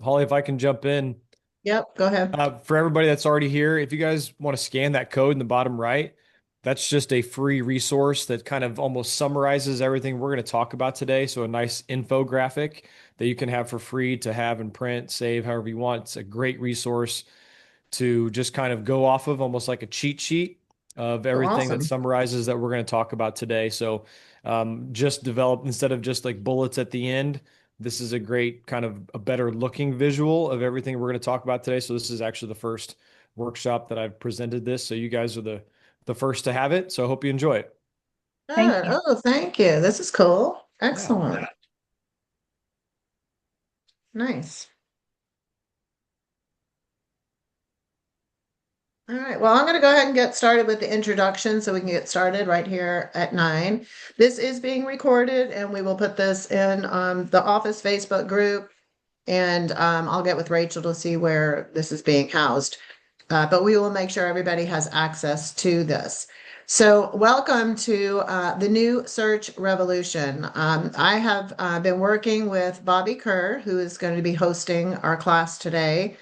Holly, if I can jump in, Yep, go ahead. for everybody that's already here, if you guys want to scan that code in the bottom right, that's just a free resource that kind of almost summarizes everything we're going to talk about today. So a nice infographic that you can have for free to have and print, save however you want. It's a great resource to just kind of go off of, almost like a cheat sheet of Oh, everything that awesome. summarizes that we're going to talk about today. So just develop instead of just like bullets at the end. This is a great kind of a better looking visual of everything we're going to talk about today. So this is actually the first workshop that I've presented this. So you guys are the first to have it. So I hope you enjoy it. Thank you. Oh, thank you. This is cool. Yeah. Excellent. Nice. All right. Well, I'm going to go ahead and get started with the introduction so we can get started right here at 9. This is being recorded, and we will put this in the office Facebook group, and I'll get with Rachel to see where this is being housed. But we will make sure everybody has access to this. So, welcome to the new search revolution. I have been working with Bobby Kerr, who is going to be hosting our class today.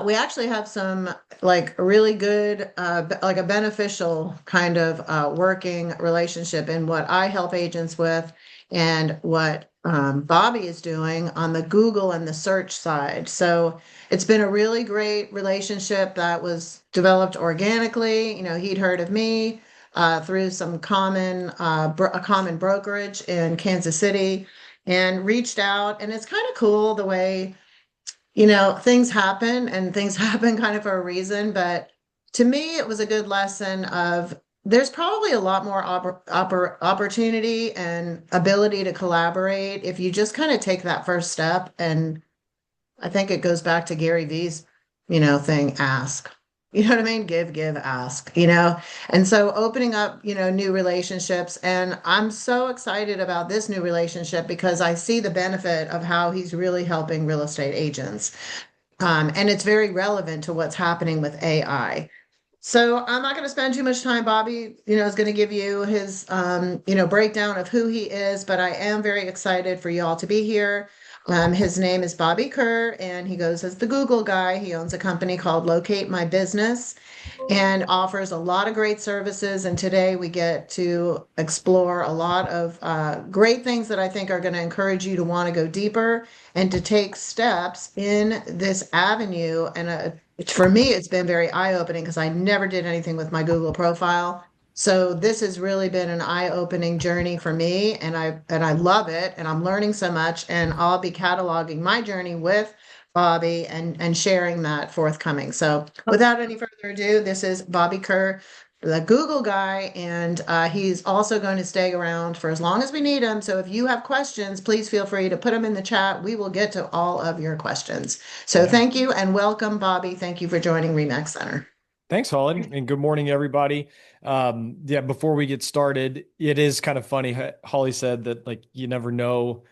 We actually have some like really good, like a beneficial kind of working relationship in what I help agents with and what Bobby is doing on the Google and the search side. So it's been a really great relationship that was developed organically. He'd heard of me through some a common brokerage in Kansas City and reached out. And it's kind of cool the way things happen and things happen kind of for a reason. But to me, it was a good lesson of there's probably a lot more opportunity and ability to collaborate if you just kind of take that first step. And I think it goes back to Gary Vee's, thing, ask. You know what I mean? Give, ask. And so opening up, new relationships. And I'm so excited about this new relationship because I see the benefit of how he's really helping real estate agents. And it's very relevant to what's happening with AI. So I'm not going to spend too much time. Bobby, is going to give you his, breakdown of who he is, but I am very excited for you all to be here. His name is Bobby Kerr, and he goes as the Google guy. He owns a company called Locate My Business and offers a lot of great services. And today we get to explore a lot of great things that I think are going to encourage you to want to go deeper and to take steps in this avenue. And for me, it's been very eye-opening because I never did anything with my Google profile. So this has really been an eye-opening journey for me, and I love it, and I'm learning so much, and I'll be cataloging my journey with Bobby and sharing that forthcoming. So without any further ado, this is Bobby Kerr, the Google guy, and he's also going to stay around for as long as we need him. So if you have questions, please feel free to put them in the chat. We will get to all of your questions. So Yeah. thank you and welcome, Bobby. Thank you for joining Remax Center. Thanks, Holly, and good morning, everybody. Yeah, before we get started, it is kind of funny. Holly said that like you never know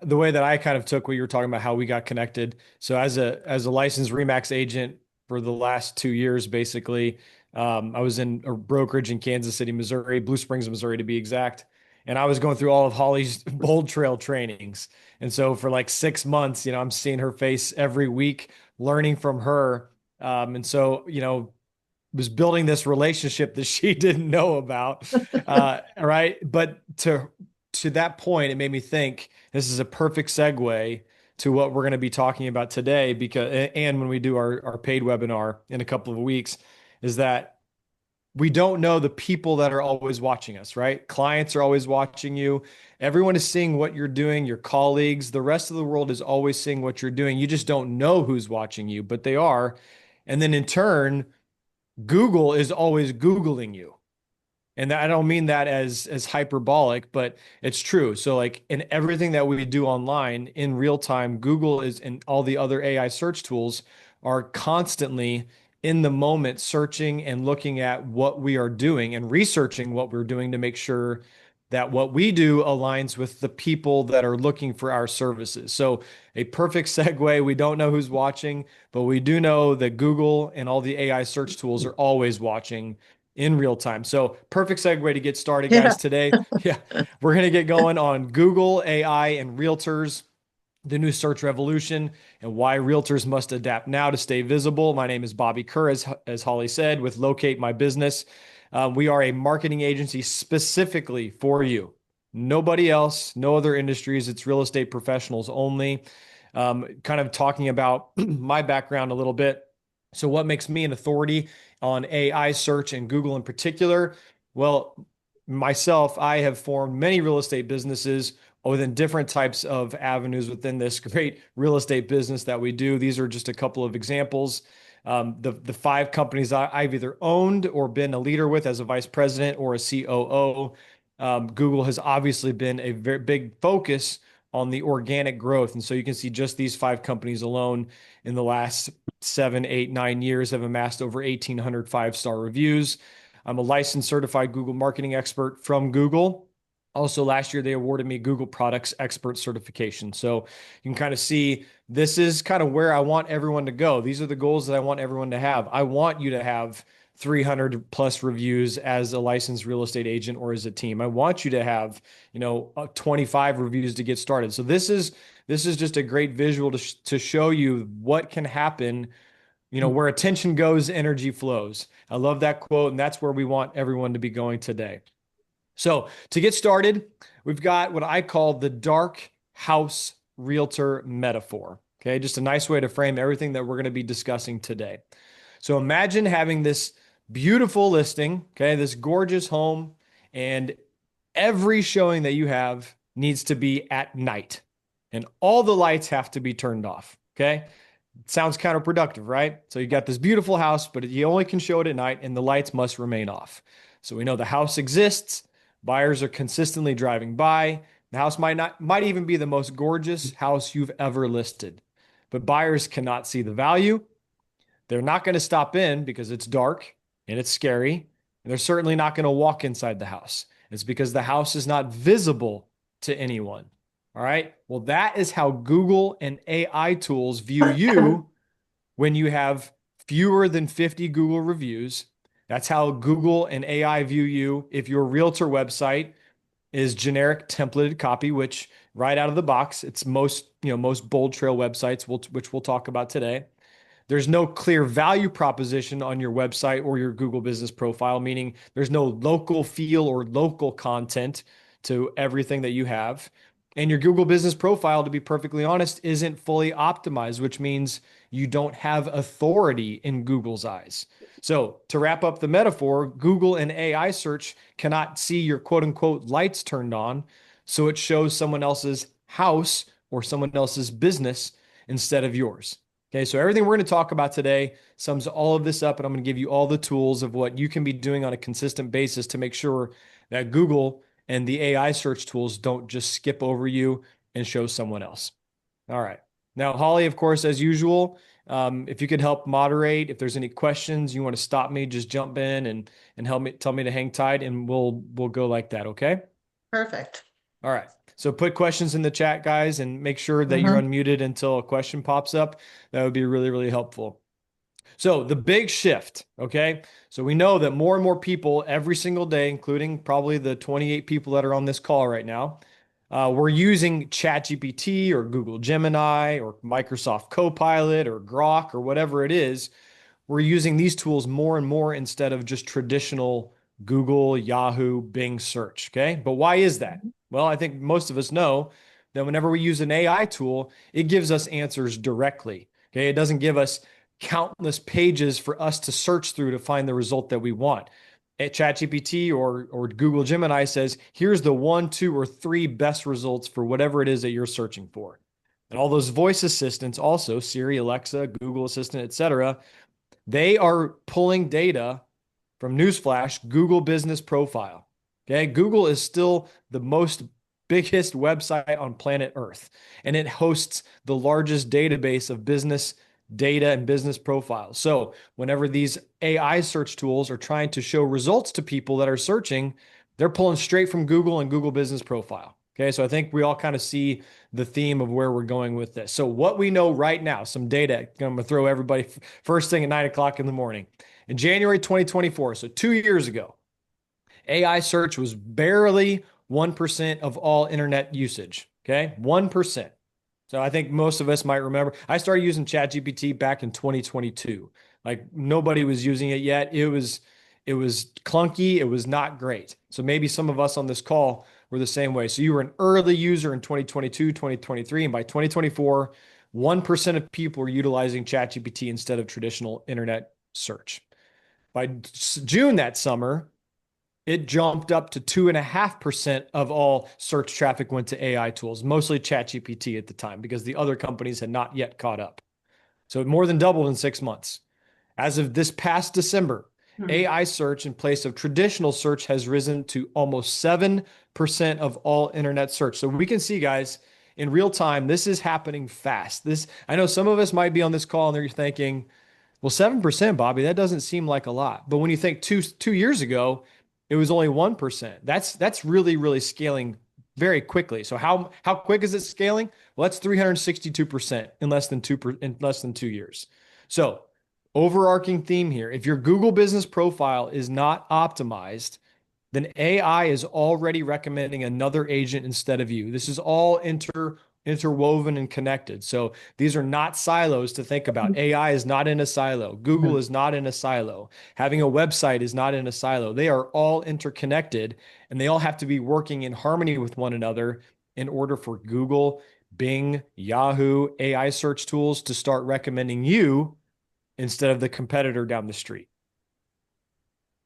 the way that I kind of took what you were talking about, how we got connected. So as a licensed Remax agent for the last 2 years, basically, I was in a brokerage in Kansas City, Missouri, Blue Springs, Missouri to be exact. And I was going through all of Holly's Bold Trail trainings. And so for like 6 months, I'm seeing her face every week, learning from her. And so, was building this relationship that she didn't know about. Right. But to that point, it made me think this is a perfect segue to what we're going to be talking about today because and when we do our paid webinar in a couple of weeks, is that we don't know the people that are always watching us, right? Clients are always watching you. Everyone is seeing what you're doing, your colleagues, the rest of the world is always seeing what you're doing. You just don't know who's watching you, but they are. And then in turn, Google is always Googling you. And I don't mean that as hyperbolic, but it's true. So like in everything that we do online in real time, Google is and all the other AI search tools are constantly in the moment searching and looking at what we are doing and researching what we're doing to make sure that what we do aligns with the people that are looking for our services. So a perfect segue. We don't know who's watching, but we do know that Google and all the AI search tools are always watching in real time. So perfect segue to get started, Yeah. guys. Today, yeah, we're gonna get going on Google, AI, and realtors. the new search revolution, and why realtors must adapt now to stay visible. My name is Bobby Kerr, as Holly said, with Locate My Business. We are a marketing agency specifically for you. Nobody else, no other industries. It's real estate professionals only. Kind of talking about my background a little bit. So, what makes me an authority on AI search and Google in particular? Well, myself, I have formed many real estate businesses within different types of avenues within this great real estate business that we do. These are just a couple of examples. The five companies I've either owned or been a leader with as a vice president or a COO. Google has obviously been a very big focus on the organic growth. And so you can see just these five companies alone in the last 7, 8, 9 years have amassed over 1,800 five-star reviews. I'm a licensed certified Google marketing expert from Google. Also, last year, they awarded me Google Products Expert certification. So you can kind of see this is kind of where I want everyone to go. These are the goals that I want everyone to have. I want you to have 300 plus reviews as a licensed real estate agent or as a team. I want you to have, 25 reviews to get started. So this is just a great visual to show you what can happen. Where attention goes, energy flows. I love that quote, and that's where we want everyone to be going today. So to get started, we've got what I call the dark house realtor metaphor. Okay, just a nice way to frame everything that we're going to be discussing today. So imagine having this beautiful listing, okay, this gorgeous home, and every showing that you have needs to be at night, and all the lights have to be turned off. Okay, it sounds counterproductive, right? So you got this beautiful house, but you only can show it at night, and the lights must remain off. So we know the house exists. Buyers are consistently driving by. The house might even be the most gorgeous house you've ever listed, but buyers cannot see the value. They're not going to stop in because it's dark and it's scary, and they're certainly not going to walk inside the house. It's because the house is not visible to anyone. All right. Well, that is how Google and AI tools view you when you have fewer than 50 Google reviews. That's how Google and AI view you if your realtor website is generic templated copy, which right out of the box, it's most bold trail websites, which we'll talk about today. There's no clear value proposition on your website or your Google business profile, meaning there's no local feel or local content to everything that you have. And your Google business profile, to be perfectly honest, isn't fully optimized, which means you don't have authority in Google's eyes. So, to wrap up the metaphor, Google and AI search cannot see your quote unquote lights turned on. So, it shows someone else's house or someone else's business instead of yours. Okay, so everything we're going to talk about today sums all of this up, and I'm going to give you all the tools of what you can be doing on a consistent basis to make sure that Google and the AI search tools don't just skip over you and show someone else. All right. Now, Holly, of course, as usual, if you could help moderate, if there's any questions, you want to stop me, just jump in and help me tell me to hang tight, and we'll go like that. Okay. Perfect. All right. So put questions in the chat, guys, and make sure that you're Mhm. unmuted until a question pops up. That would be really, really helpful. So the big shift, okay? So we know that more and more people every single day, including probably the 28 people that are on this call right now, we're using ChatGPT or Google Gemini or Microsoft Copilot or Grok or whatever it is. We're using these tools more and more instead of just traditional Google, Yahoo, Bing search, okay? But why is that? Well, I think most of us know that whenever we use an AI tool, it gives us answers directly. Okay. It doesn't give us countless pages for us to search through to find the result that we want. At ChatGPT or Google Gemini says, here's the 1, 2, or 3 best results for whatever it is that you're searching for. And all those voice assistants also, Siri, Alexa, Google Assistant, etc., they are pulling data from Newsflash, Google Business Profile. Okay, Google is still the biggest website on planet Earth, and it hosts the largest database of business data and business profiles. So whenever these AI search tools are trying to show results to people that are searching, they're pulling straight from Google and Google Business Profile. Okay, so I think we all kind of see the theme of where we're going with this. So what we know right now, some data, I'm going to throw everybody first thing at 9 o'clock in the morning. In January 2024, so 2 years ago, AI search was barely 1% of all internet usage. Okay, 1%. So I think most of us might remember. I started using ChatGPT back in 2022. Like nobody was using it yet. It was clunky. It was not great. So maybe some of us on this call were the same way. So you were an early user in 2022, 2023, and by 2024, 1% of people were utilizing ChatGPT instead of traditional internet search. By June that summer, it jumped up to 2.5% of all search traffic went to AI tools, mostly ChatGPT at the time, because the other companies had not yet caught up. So it more than doubled in 6 months. As of this past December, Hmm. AI search in place of traditional search has risen to almost 7% of all internet search. So we can see, guys, in real time, this is happening fast. I know some of us might be on this call and they're thinking, well, 7%, Bobby, that doesn't seem like a lot. But when you think two years ago, it was only 1%. That's really, really scaling very quickly. So how quick is it scaling? Well, that's 362% in less than 2 years. So overarching theme here, if your Google business profile is not optimized, then AI is already recommending another agent instead of you. This is all interwoven and connected. So these are not silos to think about. AI is not in a silo. Google is not in a silo. Having a website is not in a silo. They are all interconnected and they all have to be working in harmony with one another in order for Google, Bing, Yahoo, AI search tools to start recommending you instead of the competitor down the street.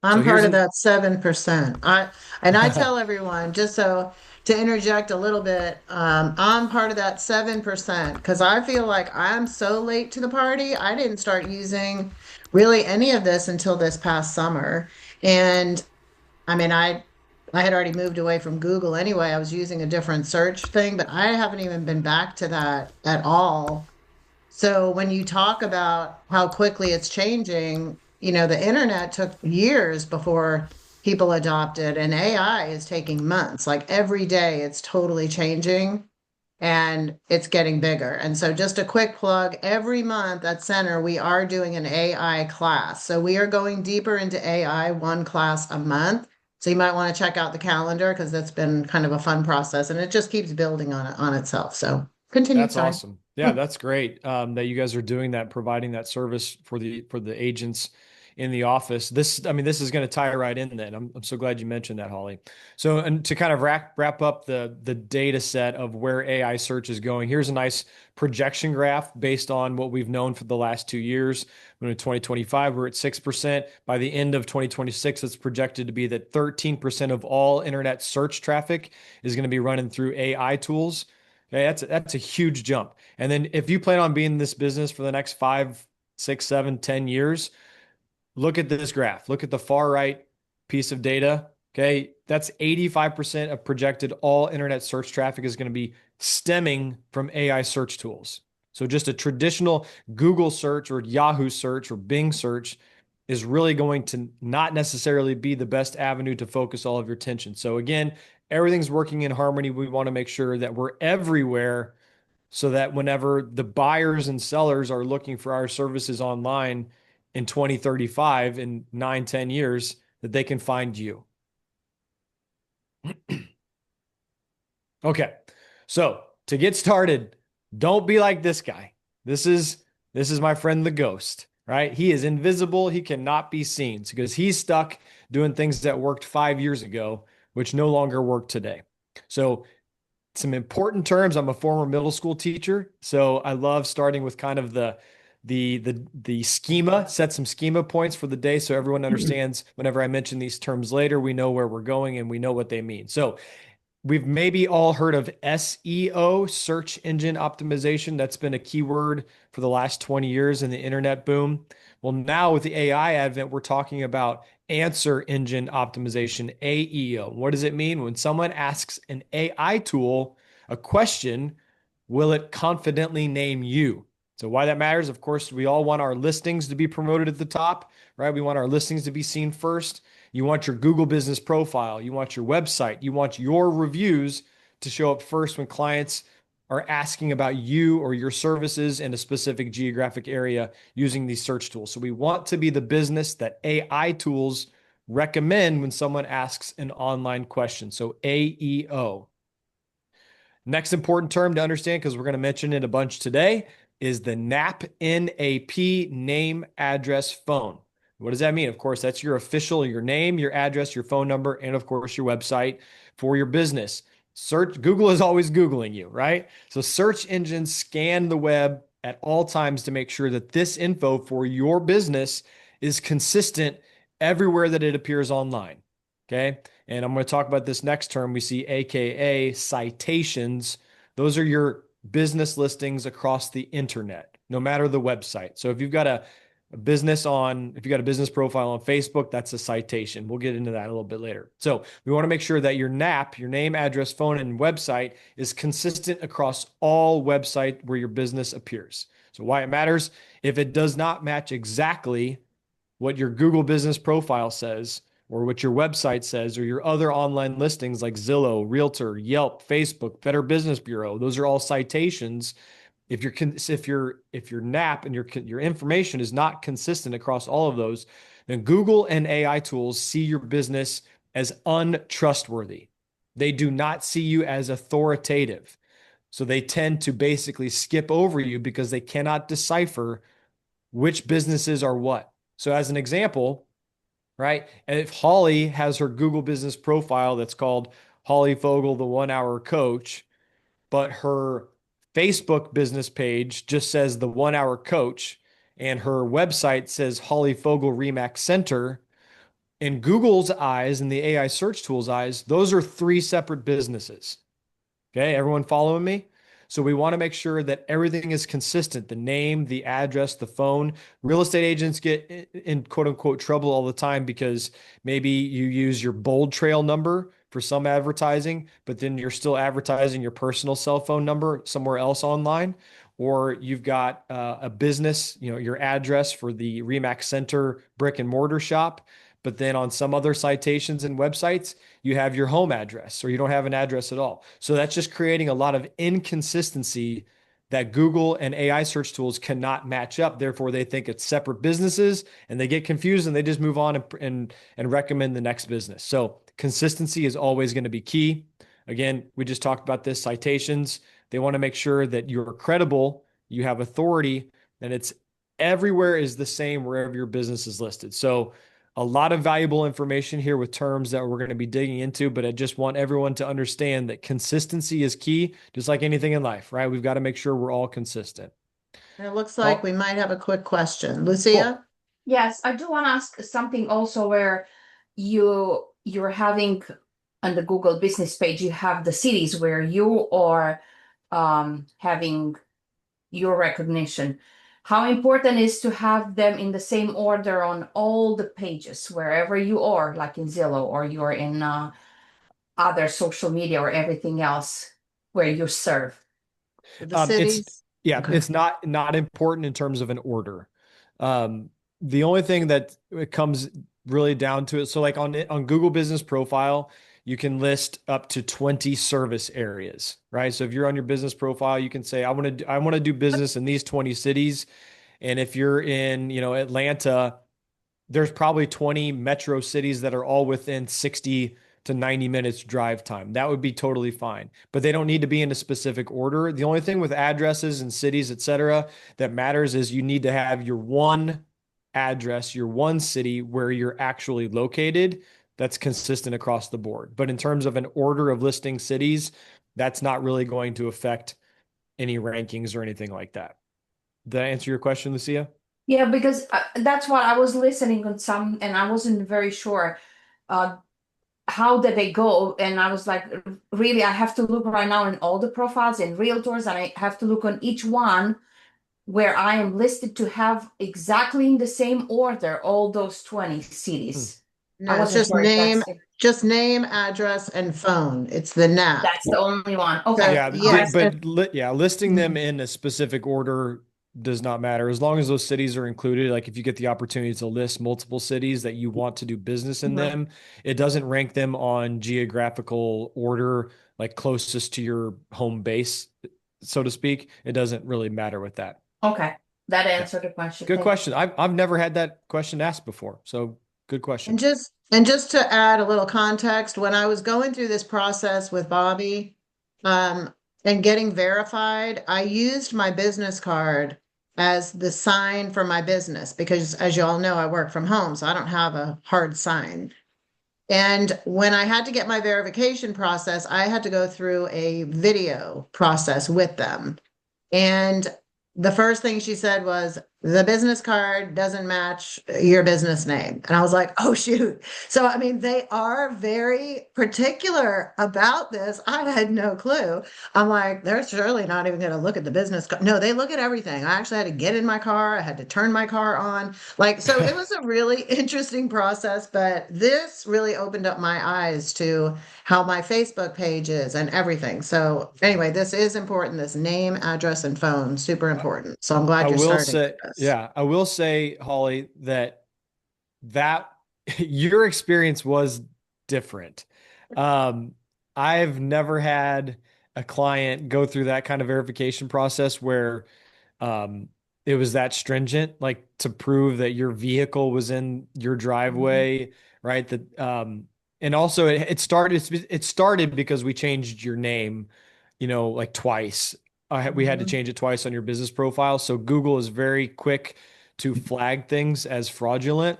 So I'm part here's of an that 7%. I tell everyone, just so to interject a little bit, I'm part of that 7% because I feel like I'm so late to the party. I didn't start using really any of this until this past summer. And I mean, I had already moved away from Google anyway. I was using a different search thing, but I haven't even been back to that at all. So when you talk about how quickly it's changing, the internet took years before people adopted, and AI is taking months. Like every day, it's totally changing and it's getting bigger. And so, just a quick plug, every month at Center, we are doing an AI class. So, we are going deeper into AI, one class a month. So, you might want to check out the calendar because that's been kind of a fun process and it just keeps building on itself. So, continue. That's Sorry. awesome. Yeah, that's great that you guys are doing that, providing that service for the agents in the office. I mean, this is going to tie right in then. I'm so glad you mentioned that, Holly. So, and to kind of wrap up the data set of where AI search is going, here's a nice projection graph based on what we've known for the last 2 years. When in 2025, we're at 6%. By the end of 2026, it's projected to be that 13% of all internet search traffic is going to be running through AI tools. Okay, that's a huge jump. And then if you plan on being in this business for the next 5, 6, 7, 10 years, look at this graph. Look at the far right piece of data. Okay, that's 85% of projected all internet search traffic is going to be stemming from AI search tools. So just a traditional Google search or Yahoo search or Bing search is really going to not necessarily be the best avenue to focus all of your attention. So again, everything's working in harmony. We want to make sure that we're everywhere so that whenever the buyers and sellers are looking for our services online in 2035, in 9, 10 years, that they can find you. Okay. So to get started, don't be like this guy. This is my friend the ghost, right? He is invisible. He cannot be seen because he's stuck doing things that worked 5 years ago, which no longer work today. So some important terms. I'm a former middle school teacher, so I love starting with kind of the schema, set some schema points for the day so everyone understands whenever I mention these terms later, we know where we're going and we know what they mean. So we've maybe all heard of SEO, search engine optimization. That's been a keyword for the last 20 years in the internet boom. Well, now with the AI advent, we're talking about answer engine optimization, AEO. What does it mean? When someone asks an AI tool a question, will it confidently name you? So why that matters, of course, we all want our listings to be promoted at the top, right? We want our listings to be seen first. You want your Google business profile. You want your website. You want your reviews to show up first when clients are asking about you or your services in a specific geographic area using these search tools. So we want to be the business that AI tools recommend when someone asks an online question. So AEO. Next important term to understand, because we're going to mention it a bunch today, is the NAP, name, address, phone. What does that mean? Of course, that's your official, your name, your address, your phone number, and of course, your website for your business. Search, Google is always Googling you, right? So search engines scan the web at all times to make sure that this info for your business is consistent everywhere that it appears online. Okay. And I'm going to talk about this next term we see, AKA citations. Those are your business listings across the internet, no matter the website. So if you've got if you got a business profile on Facebook, that's a citation. We'll get into that a little bit later. So we want to make sure that your NAP, your name, address, phone, and website is consistent across all website where your business appears. So why it matters, if it does not match exactly what your Google business profile says, or what your website says, or your other online listings like Zillow, Realtor, Yelp, Facebook, Better Business Bureau, those are all citations. If your NAP and your information is not consistent across all of those, then Google and AI tools see your business as untrustworthy. They do not see you as authoritative. So they tend to basically skip over you because they cannot decipher which businesses are what. So as an example, right? And if Holly has her Google business profile that's called Holly Fogel, the 1 hour coach, but her Facebook business page just says the 1 hour coach, and her website says Holly Fogel Remax Center, in Google's eyes and the AI search tool's eyes, those are three separate businesses. Okay, everyone following me? So we want to make sure that everything is consistent, the name, the address, the phone. Real estate agents get in quote unquote trouble all the time because maybe you use your bold trail number for some advertising, but then you're still advertising your personal cell phone number somewhere else online. Or you've got a business, your address for the Remax Center brick and mortar shop, but then on some other citations and websites, you have your home address or you don't have an address at all. So that's just creating a lot of inconsistency that Google and AI search tools cannot match up. Therefore, they think it's separate businesses and they get confused and they just move on and recommend the next business. So consistency is always going to be key. Again, we just talked about this, citations. They want to make sure that you're credible, you have authority, and it's everywhere is the same wherever your business is listed. So a lot of valuable information here with terms that we're going to be digging into, but I just want everyone to understand that consistency is key, just like anything in life, right? We've got to make sure we're all consistent. And it looks like Oh, we might have a quick question. cool. Lucia? Yes, I do want to ask something also where you're having on the Google business page, you have the cities where you are having your recognition. How important is to have them in the same order on all the pages, wherever you are, like in Zillow or you're in other social media or everything else where you serve? The It's cities? yeah, Okay. it's not important in terms of an order. Um, the only thing that it comes really down to it, so like on Google Business Profile, you can list up to 20 service areas, right? So if you're on your business profile, you can say, I want to do business in these 20 cities. And if you're in, Atlanta, there's probably 20 metro cities that are all within 60 to 90 minutes drive time. That would be totally fine. But they don't need to be in a specific order. The only thing with addresses and cities, et cetera, that matters is you need to have your one address, your one city where you're actually located that's consistent across the board. But in terms of an order of listing cities, that's not really going to affect any rankings or anything like that. Did I answer your question, Lucia? Yeah, because that's what I was listening on some, and I wasn't very sure uh, how did they go. And I was like, really, I have to look right now in all the profiles in Realtors, and I have to look on each one where I am listed to have exactly in the same order all those 20 Hmm. cities. I No, it's wasn't just sure if name, just name, address, and phone. It's the NAP. that's the only one. Okay. So Yeah, All right. yes, but yeah, listing them mhm. in a specific order does not matter as long as those cities are included. Like if you get the opportunity to list multiple cities that you want to do business in Mhm. them, it doesn't rank them on geographical order, like closest to your home base, so to speak. It doesn't really matter with that. Okay. That Yeah. answered the question. Good Thank you. question. I've never had that question asked before. So good question. And just to add a little context, when I was going through this process with Bobby, um, and getting verified, I used my business card as the sign for my business because, as you all know, I work from home, so I don't have a hard sign. And when I had to get my verification process, I had to go through a video process with them. And the first thing she said was, the business card doesn't match your business name. And I was like, oh, shoot. So, I mean, they are very particular about this. I had no clue. I'm like, they're surely not even going to look at the business card. No, they look at everything. I actually had to get in my car. I had to turn my car on. Like, so it was a really interesting process, but this really opened up my eyes to how my Facebook page is and everything. So anyway, this is important. This name, address, and phone, super important. So I'm I glad you're will starting say, this. yeah, I will say, Holly, that your experience was different. Um, I've never had a client go through that kind of verification process where um, it was that stringent, like to prove that your vehicle was in your Mhm. driveway, right? That and also it started because we changed your name, like twice. We had to Mhm. change it twice on your business profile. So Google is very quick to flag things as fraudulent.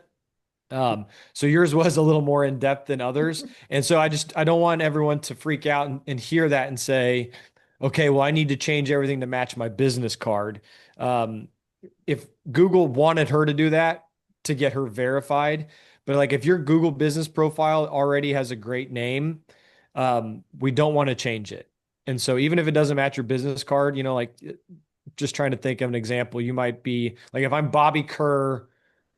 So yours was a little more in depth than others. And so I don't want everyone to freak out and hear that and say, okay, well, I need to change everything to match my business card. Um, if Google wanted her to do that to get her verified, but like if your Google business profile already has a great name, we don't want to change it. And so even if it doesn't match your business card, like just trying to think of an example, you might be like if I'm Bobby Kerr,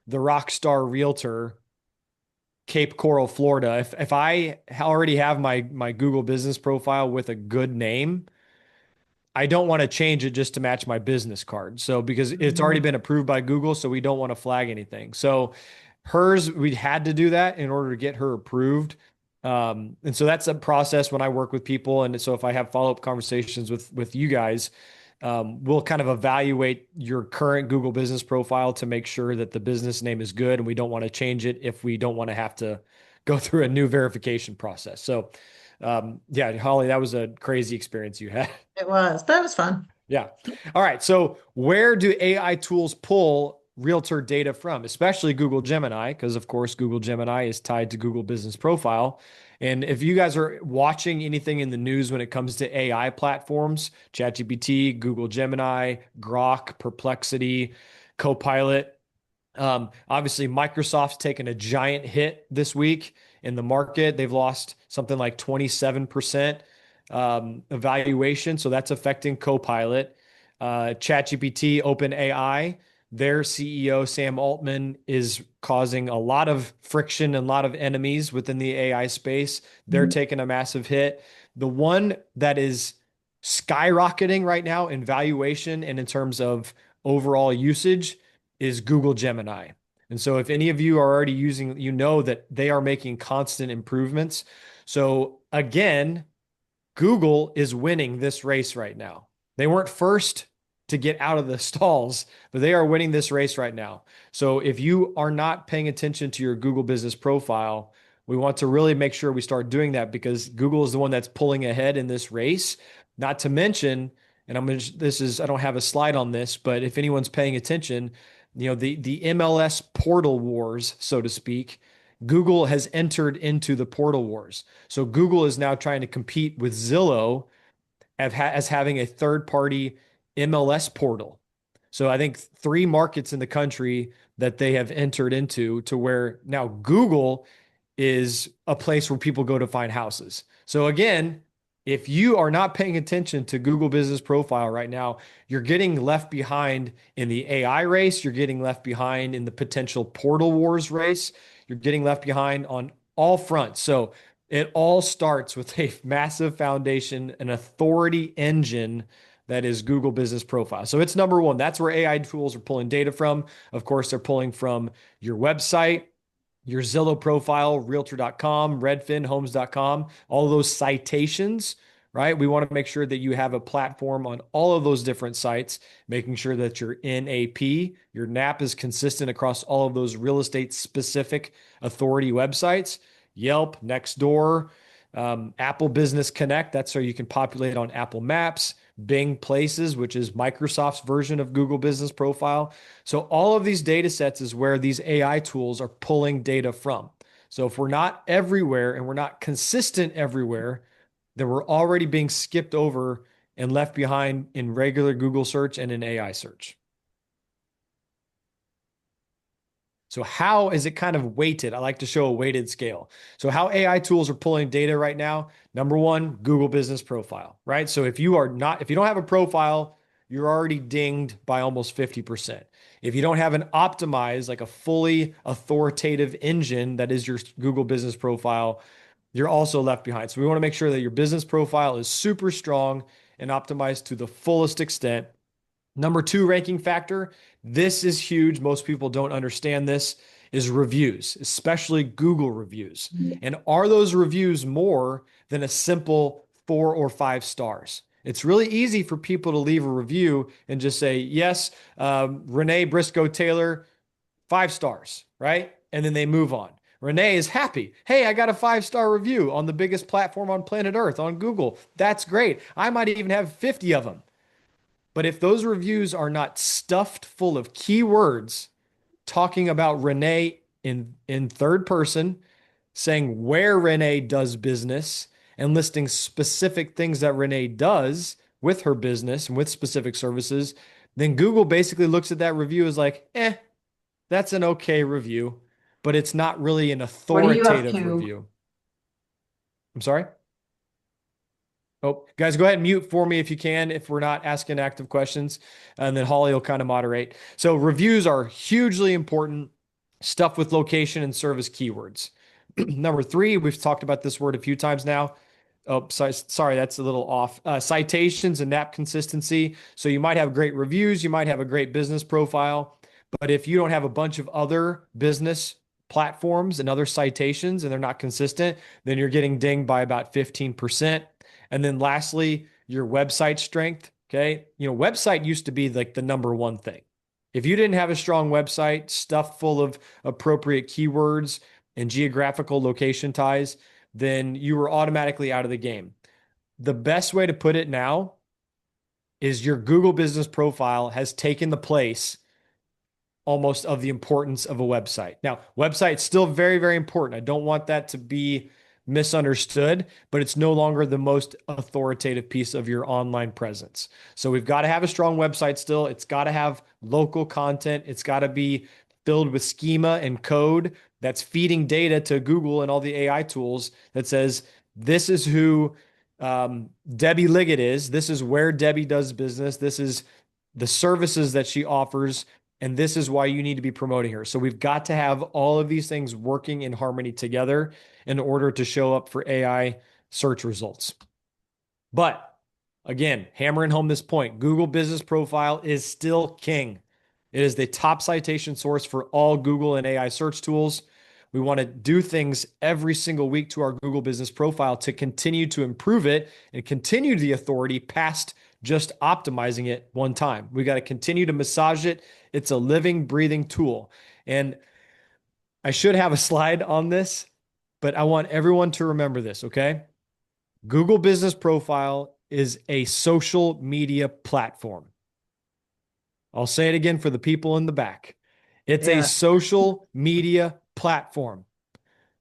the rock star realtor, Cape Coral, Florida. If I already have my Google business profile with a good name, I don't want to change it just to match my business card. So because it's already Mhm. been approved by Google, so we don't want to flag anything. So hers, we had to do that in order to get her approved. And so that's a process when I work with people. And so if I have follow-up conversations with you guys, we'll kind of evaluate your current Google business profile to make sure that the business name is good and we don't want to change it if we don't want to have to go through a new verification process. So yeah, Holly, that was a crazy experience you had. It was, but it was fun. Yeah. All right. So where do AI tools pull realtor data from, especially Google Gemini? Because of course, Google Gemini is tied to Google Business Profile. And if you guys are watching anything in the news when it comes to AI platforms, ChatGPT, Google Gemini, Grok, Perplexity, Copilot, obviously, Microsoft's taken a giant hit this week in the market. They've lost something like 27% evaluation. So that's affecting Copilot. ChatGPT, OpenAI, their CEO, Sam Altman, is causing a lot of friction and a lot of enemies within the AI space. They're Mhm. taking a massive hit. The one that is skyrocketing right now in valuation and in terms of overall usage is Google Gemini. And so if any of you are already using, you know that they are making constant improvements. So again, Google is winning this race right now. They weren't first to get out of the stalls, but they are winning this race right now. So if you are not paying attention to your Google business profile, we want to really make sure we start doing that because Google is the one that's pulling ahead in this race. Not to mention, and I don't have a slide on this, but if anyone's paying attention, the MLS portal wars, so to speak, Google has entered into the portal wars. So Google is now trying to compete with Zillow as having a third party MLS portal. So I think three markets in the country that they have entered into to where now Google is a place where people go to find houses. So again, if you are not paying attention to Google Business Profile right now, you're getting left behind in the AI race. You're getting left behind in the potential portal wars race. You're getting left behind on all fronts. So it all starts with a massive foundation, an authority engine that is Google Business Profile. So it's number one. That's where AI tools are pulling data from. Of course, they're pulling from your website, your Zillow profile, realtor.com, Redfin, homes.com, all of those citations, right? We want to make sure that you have a platform on all of those different sites, making sure that your NAP, your NAP is consistent across all of those real estate specific authority websites, Yelp, Nextdoor. Apple Business Connect, that's so you can populate on Apple Maps, Bing Places, which is Microsoft's version of Google Business Profile. So all of these data sets is where these AI tools are pulling data from. So if we're not everywhere and we're not consistent everywhere, then we're already being skipped over and left behind in regular Google search and in AI search. So how is it kind of weighted? I like to show a weighted scale. So how AI tools are pulling data right now. Number one, Google Business Profile, right? So if you don't have a profile, you're already dinged by almost 50%. If you don't have an optimized, like a fully authoritative engine that is your Google Business Profile, you're also left behind. So we want to make sure that your business profile is super strong and optimized to the fullest extent. Number two ranking factor, this is huge. Most people don't understand this, is reviews, especially Google reviews. And are those reviews more than a simple 4 or 5 stars? It's really easy for people to leave a review and just say, yes, Renee Briscoe Taylor, 5 stars, right? And then they move on. Renee is happy. Hey, I got a 5 star review on the biggest platform on planet Earth, on Google. That's great. I might even have 50 of them. But if those reviews are not stuffed full of keywords talking about Renee in third person, saying where Renee does business and listing specific things that Renee does with her business and with specific services, then Google basically looks at that review as like, that's an okay review, but it's not really an What do you have authoritative to? review. I'm sorry? Oh, guys, go ahead and mute for me if you can, if we're not asking active questions, and then Holly will kind of moderate. So reviews are hugely important stuff with location and service keywords. Number three, we've talked about this word a few times now. Oh, sorry, that's a little off. Citations and app consistency. So you might have great reviews, you might have a great business profile, but if you don't have a bunch of other business platforms and other citations and they're not consistent, then you're getting dinged by about 15%. And then lastly, your website strength. Okay. Website used to be like the number one thing. If you didn't have a strong website, stuffed full of appropriate keywords and geographical location ties, then you were automatically out of the game. The best way to put it now is your Google business profile has taken the place almost of the importance of a website. Now, website's still very, very important. I don't want that to be misunderstood, but it's no longer the most authoritative piece of your online presence. So we've got to have a strong website still. It's got to have local content. It's got to be filled with schema and code that's feeding data to Google and all the AI tools that says, this is who Debbie Liggett is. This is where Debbie does business. This is the services that she offers. And this is why you need to be promoting her. So we've got to have all of these things working in harmony together in order to show up for AI search results. But again, hammering home this point, Google Business Profile is still king. It is the top citation source for all Google and AI search tools. We want to do things every single week to our Google Business Profile to continue to improve it and continue the authority past just optimizing it one time. We got to continue to massage it. It's a living, breathing tool. And I should have a slide on this, but I want everyone to remember this, okay? Google Business Profile is a social media platform. I'll say it again for the people in the back. It's a social media platform,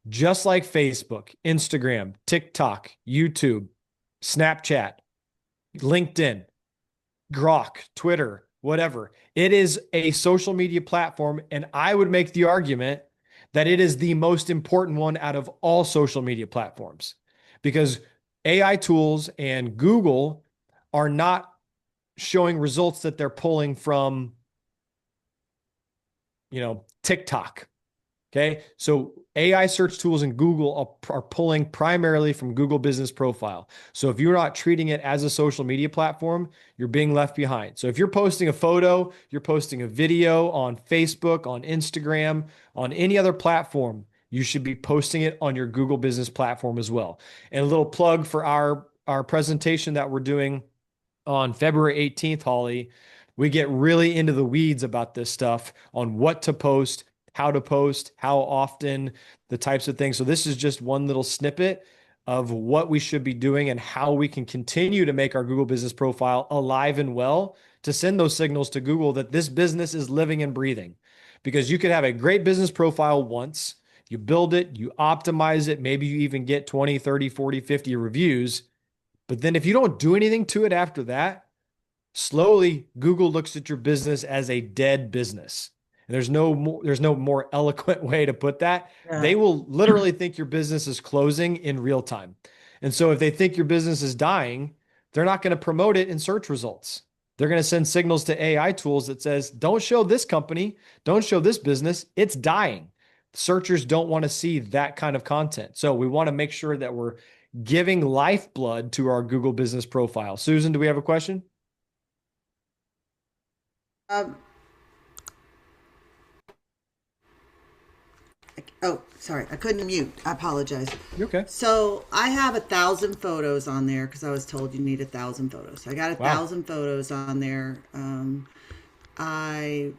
just like Facebook, Instagram, TikTok, YouTube, Snapchat, LinkedIn, Grok, Twitter, whatever. It is a social media platform, and I would make the argument that it is the most important one out of all social media platforms because AI tools and Google are not showing results that they're pulling from, TikTok. Okay. So AI search tools in Google are pulling primarily from Google Business Profile. So if you're not treating it as a social media platform, you're being left behind. So if you're posting a photo, you're posting a video on Facebook, on Instagram, on any other platform, you should be posting it on your Google Business platform as well. And a little plug for our presentation that we're doing on February 18th, Holly. We get really into the weeds about this stuff on what to post, how to post, how often, the types of things. So this is just one little snippet of what we should be doing and how we can continue to make our Google business profile alive and well to send those signals to Google that this business is living and breathing. Because you could have a great business profile once, you build it, you optimize it, maybe you even get 20, 30, 40, 50 reviews. But then if you don't do anything to it after that, slowly Google looks at your business as a dead business. And there's no more eloquent way to put that. Yeah. They will literally think your business is closing in real time. And so if they think your business is dying, they're not going to promote it in search results. They're going to send signals to AI tools that says, don't show this company, don't show this business, it's dying. Searchers don't want to see that kind of content. So we want to make sure that we're giving lifeblood to our Google business profile. Susan, do we have a question? Um, oh, sorry, I couldn't mute. I apologize. You okay? So I have 1,000 photos on there because I was told you need 1,000 photos. I got a Wow. 1,000 photos on there. I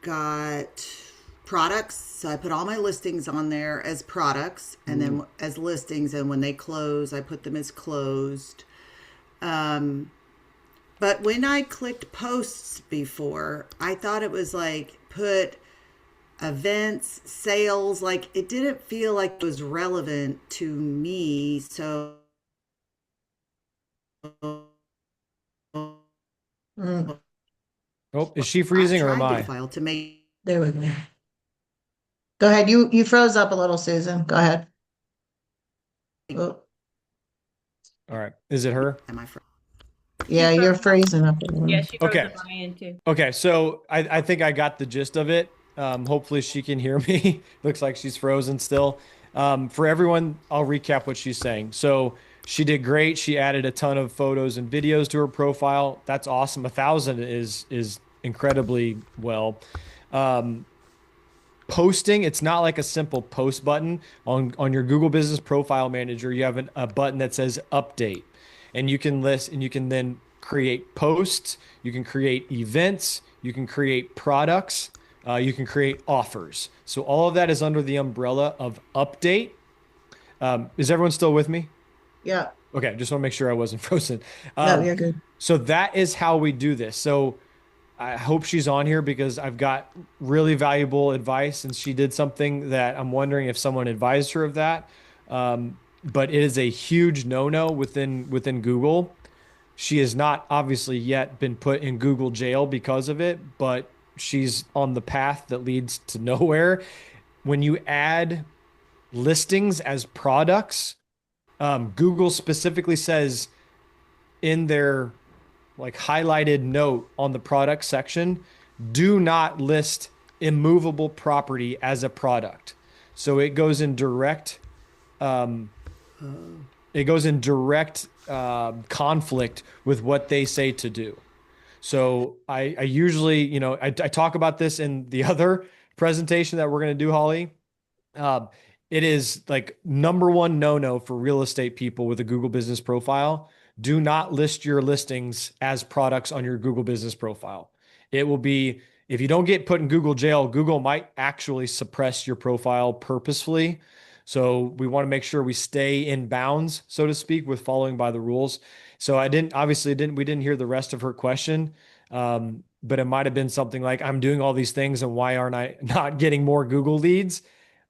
got products, so I put all my listings on there as products, and then as listings. And when they close, I put them as closed. But when I clicked posts before, I thought it was like put events, sales, like it didn't feel like it was relevant to me. So Mm, Oh, is she I freezing or am tried to I? file to make. there we go. Go ahead. You froze up a little, Susan. Go ahead. Oh, All right. Is it her? Am I? yeah, She you're froze. freezing up a Yeah, little. she froze Okay. up my end too. Okay. So I think I got the gist of it. Hopefully she can hear me. Looks like she's frozen still. For everyone, I'll recap what she's saying. So she did great. She added a ton of photos and videos to her profile. That's awesome. 1,000 is incredibly well. Um, Posting, it's not like a simple post button on your Google Business Profile Manager. You have a button that says update, and you can list and you can then create posts, you can create events, you can create products, you can create offers. So all of that is under the umbrella of update. Is everyone still with me? Yeah. Okay, just want to make sure I wasn't frozen. No, Um, you're good. so that is how we do this. So I hope she's on here because I've got really valuable advice, and she did something that I'm wondering if someone advised her of that. But it is a huge no-no within Google. She has not obviously yet been put in Google jail because of it, but she's on the path that leads to nowhere. When you add listings as products, Google specifically says in their like highlighted note on the product section, do not list immovable property as a product. So it goes in direct conflict with what they say to do. So I usually, I talk about this in the other presentation that we're going to do, Holly. Um, it is like number one no-no for real estate people with a Google business profile. Do not list your listings as products on your Google business profile. It will be, if you don't get put in Google jail, Google might actually suppress your profile purposefully. So we want to make sure we stay in bounds, so to speak, with following by the rules. So we didn't hear the rest of her question. But it might have been something like, I'm doing all these things and why aren't I not getting more Google leads?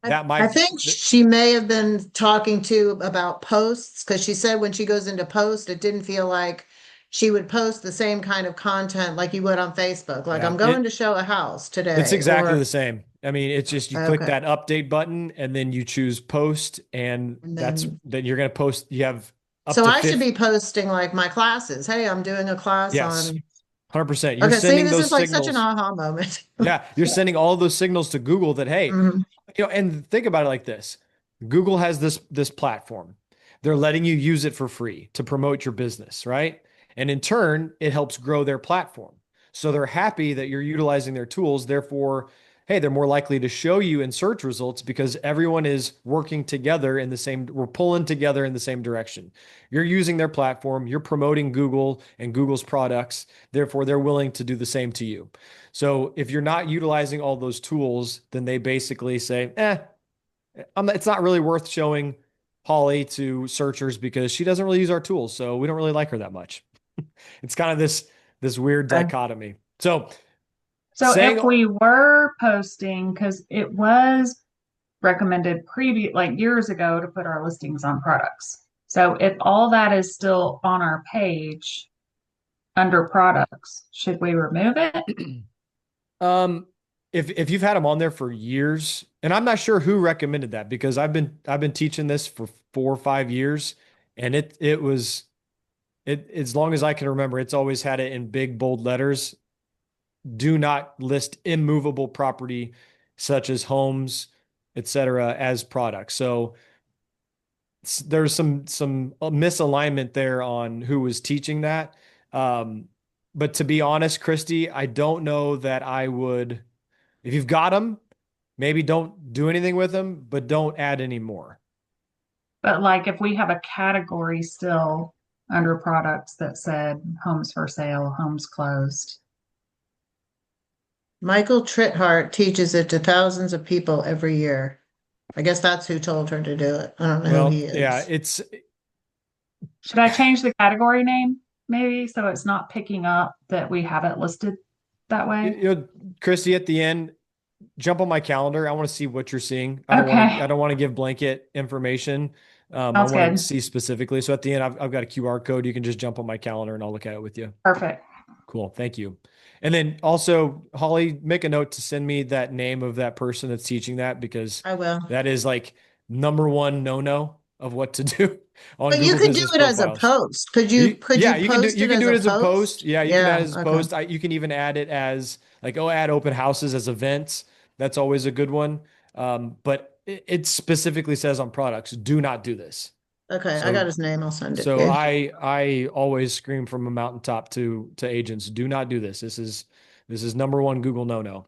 That I might, think she may have been talking to about posts because she said when she goes into post, it didn't feel like she would post the same kind of content like you would on Facebook. Like, yeah, I'm going to show a house it's today, exactly or the same. I mean, it's just you click okay, that update button and then you choose post, and and that's then then you're going to post. You have up so to I should 50. be posting like my classes. Hey, I'm doing a class Yes, on. 100%. You're Okay, see, sending this those is like such an signals. aha moment. Yeah, you're sending all those signals to Google that, hey, Mhm. and think about it like this. Google has this platform. They're letting you use it for free to promote your business, right? And in turn, it helps grow their platform. So they're happy that you're utilizing their tools. Therefore, hey, they're more likely to show you in search results because everyone is working together we're pulling together in the same direction. You're using their platform, you're promoting Google and Google's products. Therefore, they're willing to do the same to you. So if you're not utilizing all those tools, then they basically say, it's not really worth showing Holly to searchers because she doesn't really use our tools, so we don't really like her that much. It's kind of this weird Okay. dichotomy. So So saying if we were posting, because it was recommended like years ago to put our listings on products. So if all that is still on our page under products, should we remove it? Um, if you've had them on there for years, and I'm not sure who recommended that because I've been teaching this for 4 or 5 years, and it was it as long as I can remember, it's always had it in big bold letters. Do not list immovable property such as homes, etc., as products. So there's some misalignment there on who was teaching that. Um, but to be honest, Christy, I don't know that I would. If you've got them, maybe don't do anything with them, but don't add any more. But like if we have a category still under products that said homes for sale, homes closed. Michael Trithart teaches it to thousands of people every year. I guess that's who told her to do it. I don't know who Well, he yeah, is. Should I change the category name maybe so it's not picking up that we have it listed that way? Christy, at the end, jump on my calendar. I want to see what you're seeing. Okay. I don't want to give blanket information. I Sounds want to good. see specifically. So at the end, I've got a QR code. You can just jump on my calendar and I'll look at it with you. Perfect. Cool. Thank you. And then also, Holly, make a note to send me that name of that person that's teaching that because I will. that is like number one no-no of what to do on But you Google could do Business it as a Profiles. post. Could you Yeah, you can do post you it can as do a it as a post? post. Yeah, you can add it as a Okay. post. You can even add it as like, oh, add open houses as events. That's always a good one. But it specifically says on products, do not do this. Okay, I got So his name. I'll send it. so Yeah. I always scream from a mountaintop to agents, do not do this. This is number one Google no-no.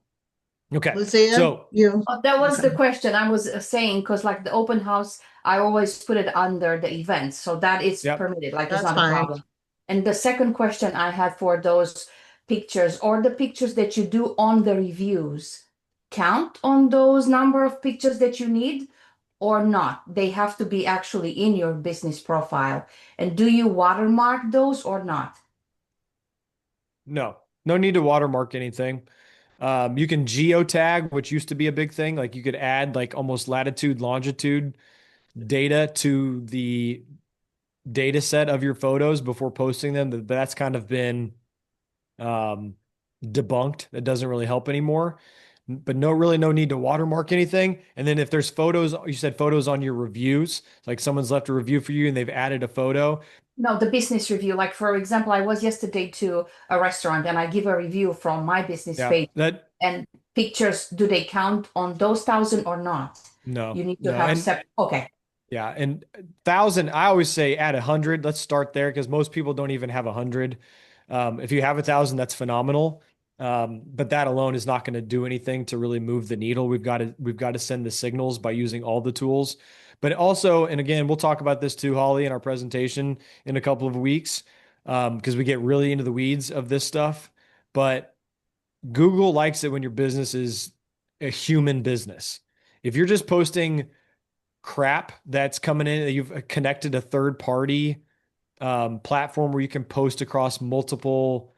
Okay. Lucia, So you. Oh, that was Okay. the question I was saying, because like the open house, I always put it under the events. So that is Yep. permitted, like it's That's not a fine. problem. And the second question I had for those pictures or the pictures that you do on the reviews, count on those number of pictures that you need or not? They have to be actually in your business profile. And do you watermark those or not? no need to watermark anything. You can geotag, which used to be a big thing. Like you could add like almost latitude, longitude data to the data set of your photos before posting them. But that's kind of been um, debunked. That doesn't really help anymore. But no need to watermark anything. And then if there's photos, you said photos on your reviews, like someone's left a review for you and they've added a photo. No, the business review. Like for example, I was yesterday to a restaurant and I give a review from my business Yeah, page. that And pictures, do they count on those 1,000 or not? no, You need to no. have And separate. Okay. yeah, and 1,000, I always say add 100. Let's start there because most people don't even have 100. If you have 1,000, that's phenomenal. But that alone is not going to do anything to really move the needle. We've got to send the signals by using all the tools. But also, and again, we'll talk about this too, Holly, in our presentation in a couple of weeks, because we get really into the weeds of this stuff. But Google likes it when your business is a human business. If you're just posting crap that's coming in, you've connected a third party platform where you can post across multiple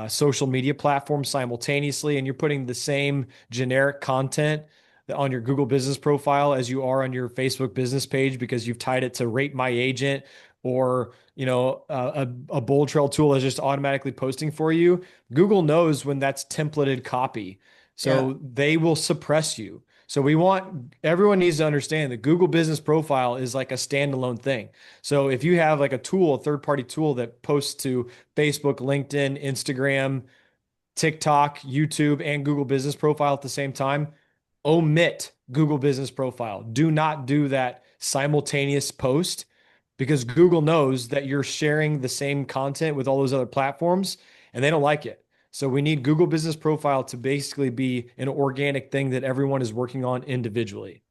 social media platforms simultaneously, and you're putting the same generic content on your Google business profile as you are on your Facebook business page because you've tied it to rate my agent or a bold trail tool is just automatically posting for you. Google knows when that's templated copy, so they will suppress you. So everyone needs to understand that Google Business Profile is like a standalone thing. So if you have like a tool, a third-party tool that posts to Facebook, LinkedIn, Instagram, TikTok, YouTube, and Google Business Profile at the same time, omit Google Business Profile. Do not do that simultaneous post because Google knows that you're sharing the same content with all those other platforms and they don't like it. So we need Google Business Profile to basically be an organic thing that everyone is working on individually.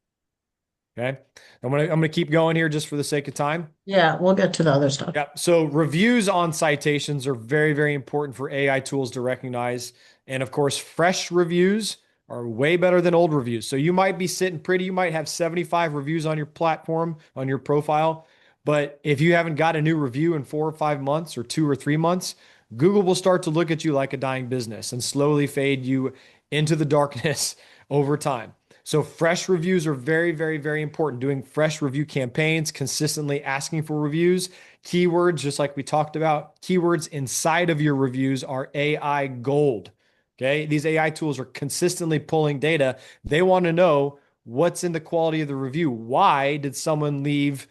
Okay. I'm gonna keep going here just for the sake of time. Yeah, we'll get to the other stuff. Yeah. So reviews on citations are very, very important for AI tools to recognize. And of course, fresh reviews are way better than old reviews. So you might be sitting pretty, you might have 75 reviews on your platform, on your profile. But if you haven't got a new review in 4 or 5 months or 2 or 3 months, Google will start to look at you like a dying business and slowly fade you into the darkness over time. So fresh reviews are very, very, very important. Doing fresh review campaigns, consistently asking for reviews, keywords, just like we talked about, keywords inside of your reviews are AI gold. Okay. These AI tools are consistently pulling data. They want to know what's in the quality of the review. Why did someone leave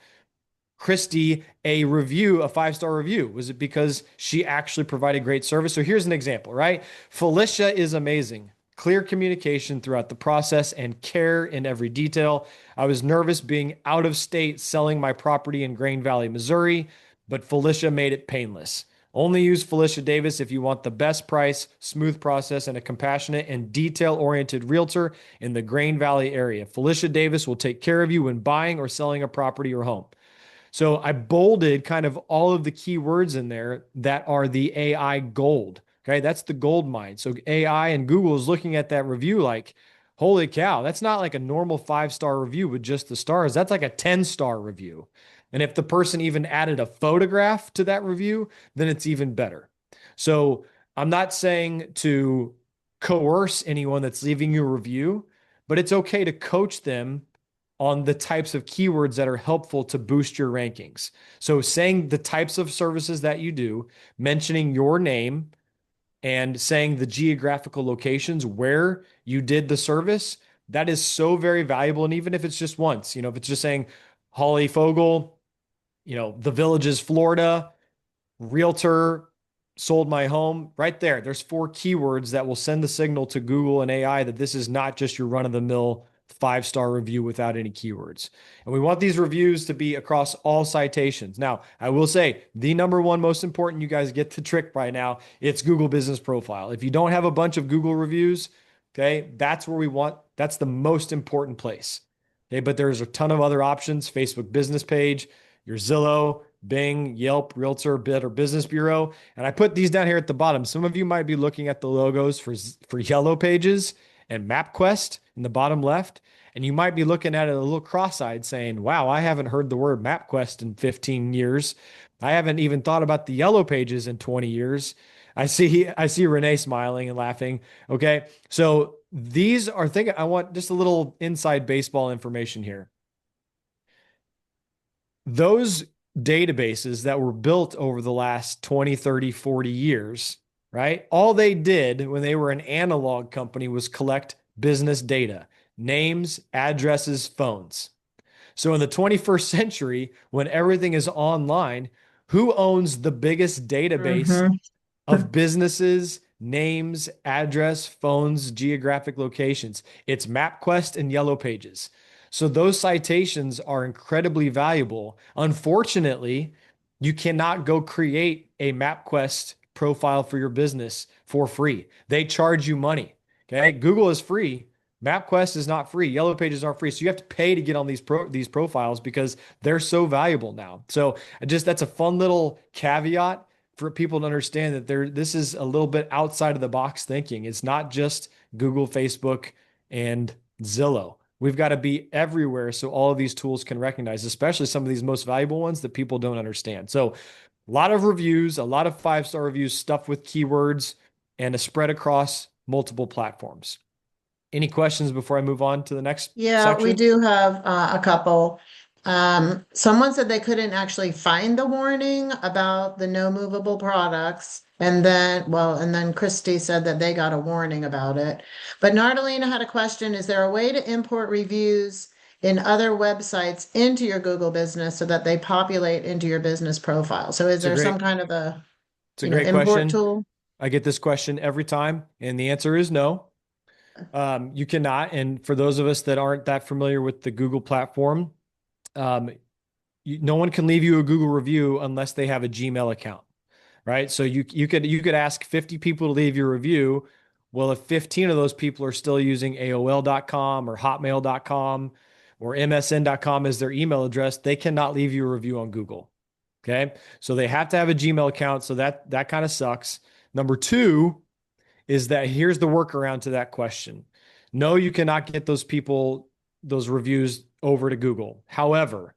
Christy a review, a 5-star review? Was it because she actually provided great service? So here's an example, right? Felicia is amazing. Clear communication throughout the process and care in every detail. I was nervous being out of state selling my property in Grain Valley, Missouri, but Felicia made it painless. Only use Felicia Davis if you want the best price, smooth process, and a compassionate and detail-oriented realtor in the Grain Valley area. Felicia Davis will take care of you when buying or selling a property or home. So I bolded kind of all of the keywords in there that are the AI gold. Okay. That's the gold mine. So AI and Google is looking at that review like, holy cow, that's not like a normal 5-star review with just the stars. That's like a 10-star review. And if the person even added a photograph to that review, then it's even better. So I'm not saying to coerce anyone that's leaving you a review, but it's okay to coach them on the types of keywords that are helpful to boost your rankings. So saying the types of services that you do, mentioning your name, and saying the geographical locations where you did the service, that is so very valuable. And even if it's just once, if it's just saying Holly Fogel, the Villages, Florida, realtor, sold my home, right there. There's 4 keywords that will send the signal to Google and AI that this is not just your run-of-the-mill 5-star review without any keywords. And we want these reviews to be across all citations. Now, I will say the number one most important, you guys get the trick by now, it's Google Business Profile. If you don't have a bunch of Google reviews, okay, that's where that's the most important place. Okay, but there's a ton of other options, Facebook business page, your Zillow, Bing, Yelp, Realtor, Better Business Bureau. And I put these down here at the bottom. Some of you might be looking at the logos for Yellow Pages and MapQuest in the bottom left. And you might be looking at it a little cross-eyed saying, wow, I haven't heard the word MapQuest in 15 years. I haven't even thought about the Yellow Pages in 20 years. I see Renee smiling and laughing. Okay. So these are things I want just a little inside baseball information here. Those databases that were built over the last 20, 30, 40 years, right? All they did when they were an analog company was collect business data, names, addresses, phones. So in the 21st century, when everything is online, who owns the biggest database Mhm. of businesses, names, address, phones, geographic locations? It's MapQuest and Yellow Pages. So those citations are incredibly valuable. Unfortunately, you cannot go create a MapQuest profile for your business for free. They charge you money. Okay. Google is free. MapQuest is not free. Yellow Pages aren't free. So you have to pay to get on these profiles because they're so valuable now. So that's a fun little caveat for people to understand that this is a little bit outside of the box thinking. It's not just Google, Facebook, and Zillow. We've got to be everywhere so all of these tools can recognize, especially some of these most valuable ones that people don't understand. So a lot of reviews, a lot of 5-star reviews, stuff with keywords, and a spread across multiple platforms. Any questions before I move on to the next Yeah, we section? do have a couple. Someone said they couldn't actually find the warning about the no movable products. And then Christy said that they got a warning about it. But Nardalina had a question, is there a way to import reviews in other websites into your Google business so that they populate into your business profile? So is It's a there some great, kind of a, it's a great import question. tool? I get this question every time, and the answer is no. You cannot. And for those of us that aren't that familiar with the Google platform, um, no one can leave you a Google review unless they have a Gmail account, right? So you could ask 50 people to leave your review. Well, if 15 of those people are still using AOL.com or Hotmail.com or MSN.com as their email address, they cannot leave you a review on Google. Okay. So they have to have a Gmail account. So that kind of sucks. Number two is that here's the workaround to that question. No, you cannot get those people, those reviews over to Google. However,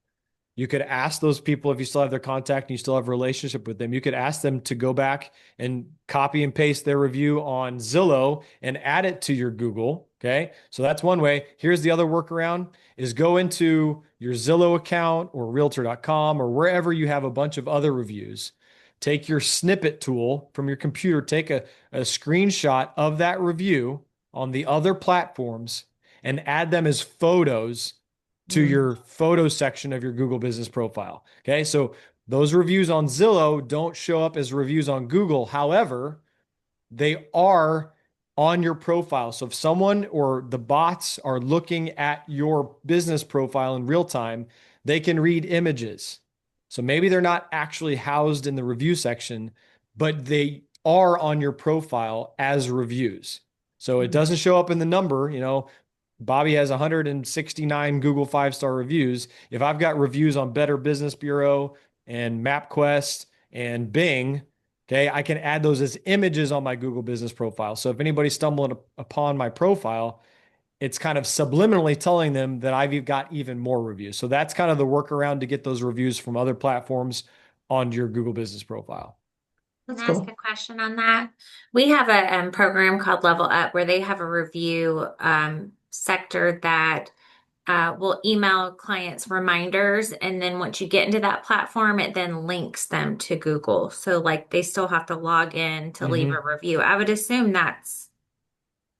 you could ask those people if you still have their contact and you still have a relationship with them. You could ask them to go back and copy and paste their review on Zillow and add it to your Google. Okay. So that's one way. Here's the other workaround is go into your Zillow account or realtor.com or wherever you have a bunch of other reviews. Take your snippet tool from your computer, take a screenshot of that review on the other platforms and add them as photos to your photo section of your Google business profile. Okay. So those reviews on Zillow don't show up as reviews on Google. However, they are on your profile. So if someone or the bots are looking at your business profile in real time, they can read images. So maybe they're not actually housed in the review section, but they are on your profile as reviews. So it doesn't show up in the number, Bobby has 169 Google 5-star reviews. If I've got reviews on Better Business Bureau and MapQuest and Bing, okay, I can add those as images on my Google business profile. So if anybody's stumbling upon my profile, it's kind of subliminally telling them that I've got even more reviews. So that's kind of the workaround to get those reviews from other platforms onto your Google business profile. Can That's I ask cool. a question on that? We have a program called Level Up where they have a review sector that will email clients reminders. And then once you get into that platform, it then links them to Google. So like they still have to log in to leave a review. I would assume that's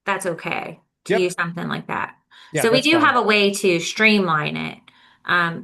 okay to use Yep. something like that. Yeah, So we that's do have fine. a way to streamline it,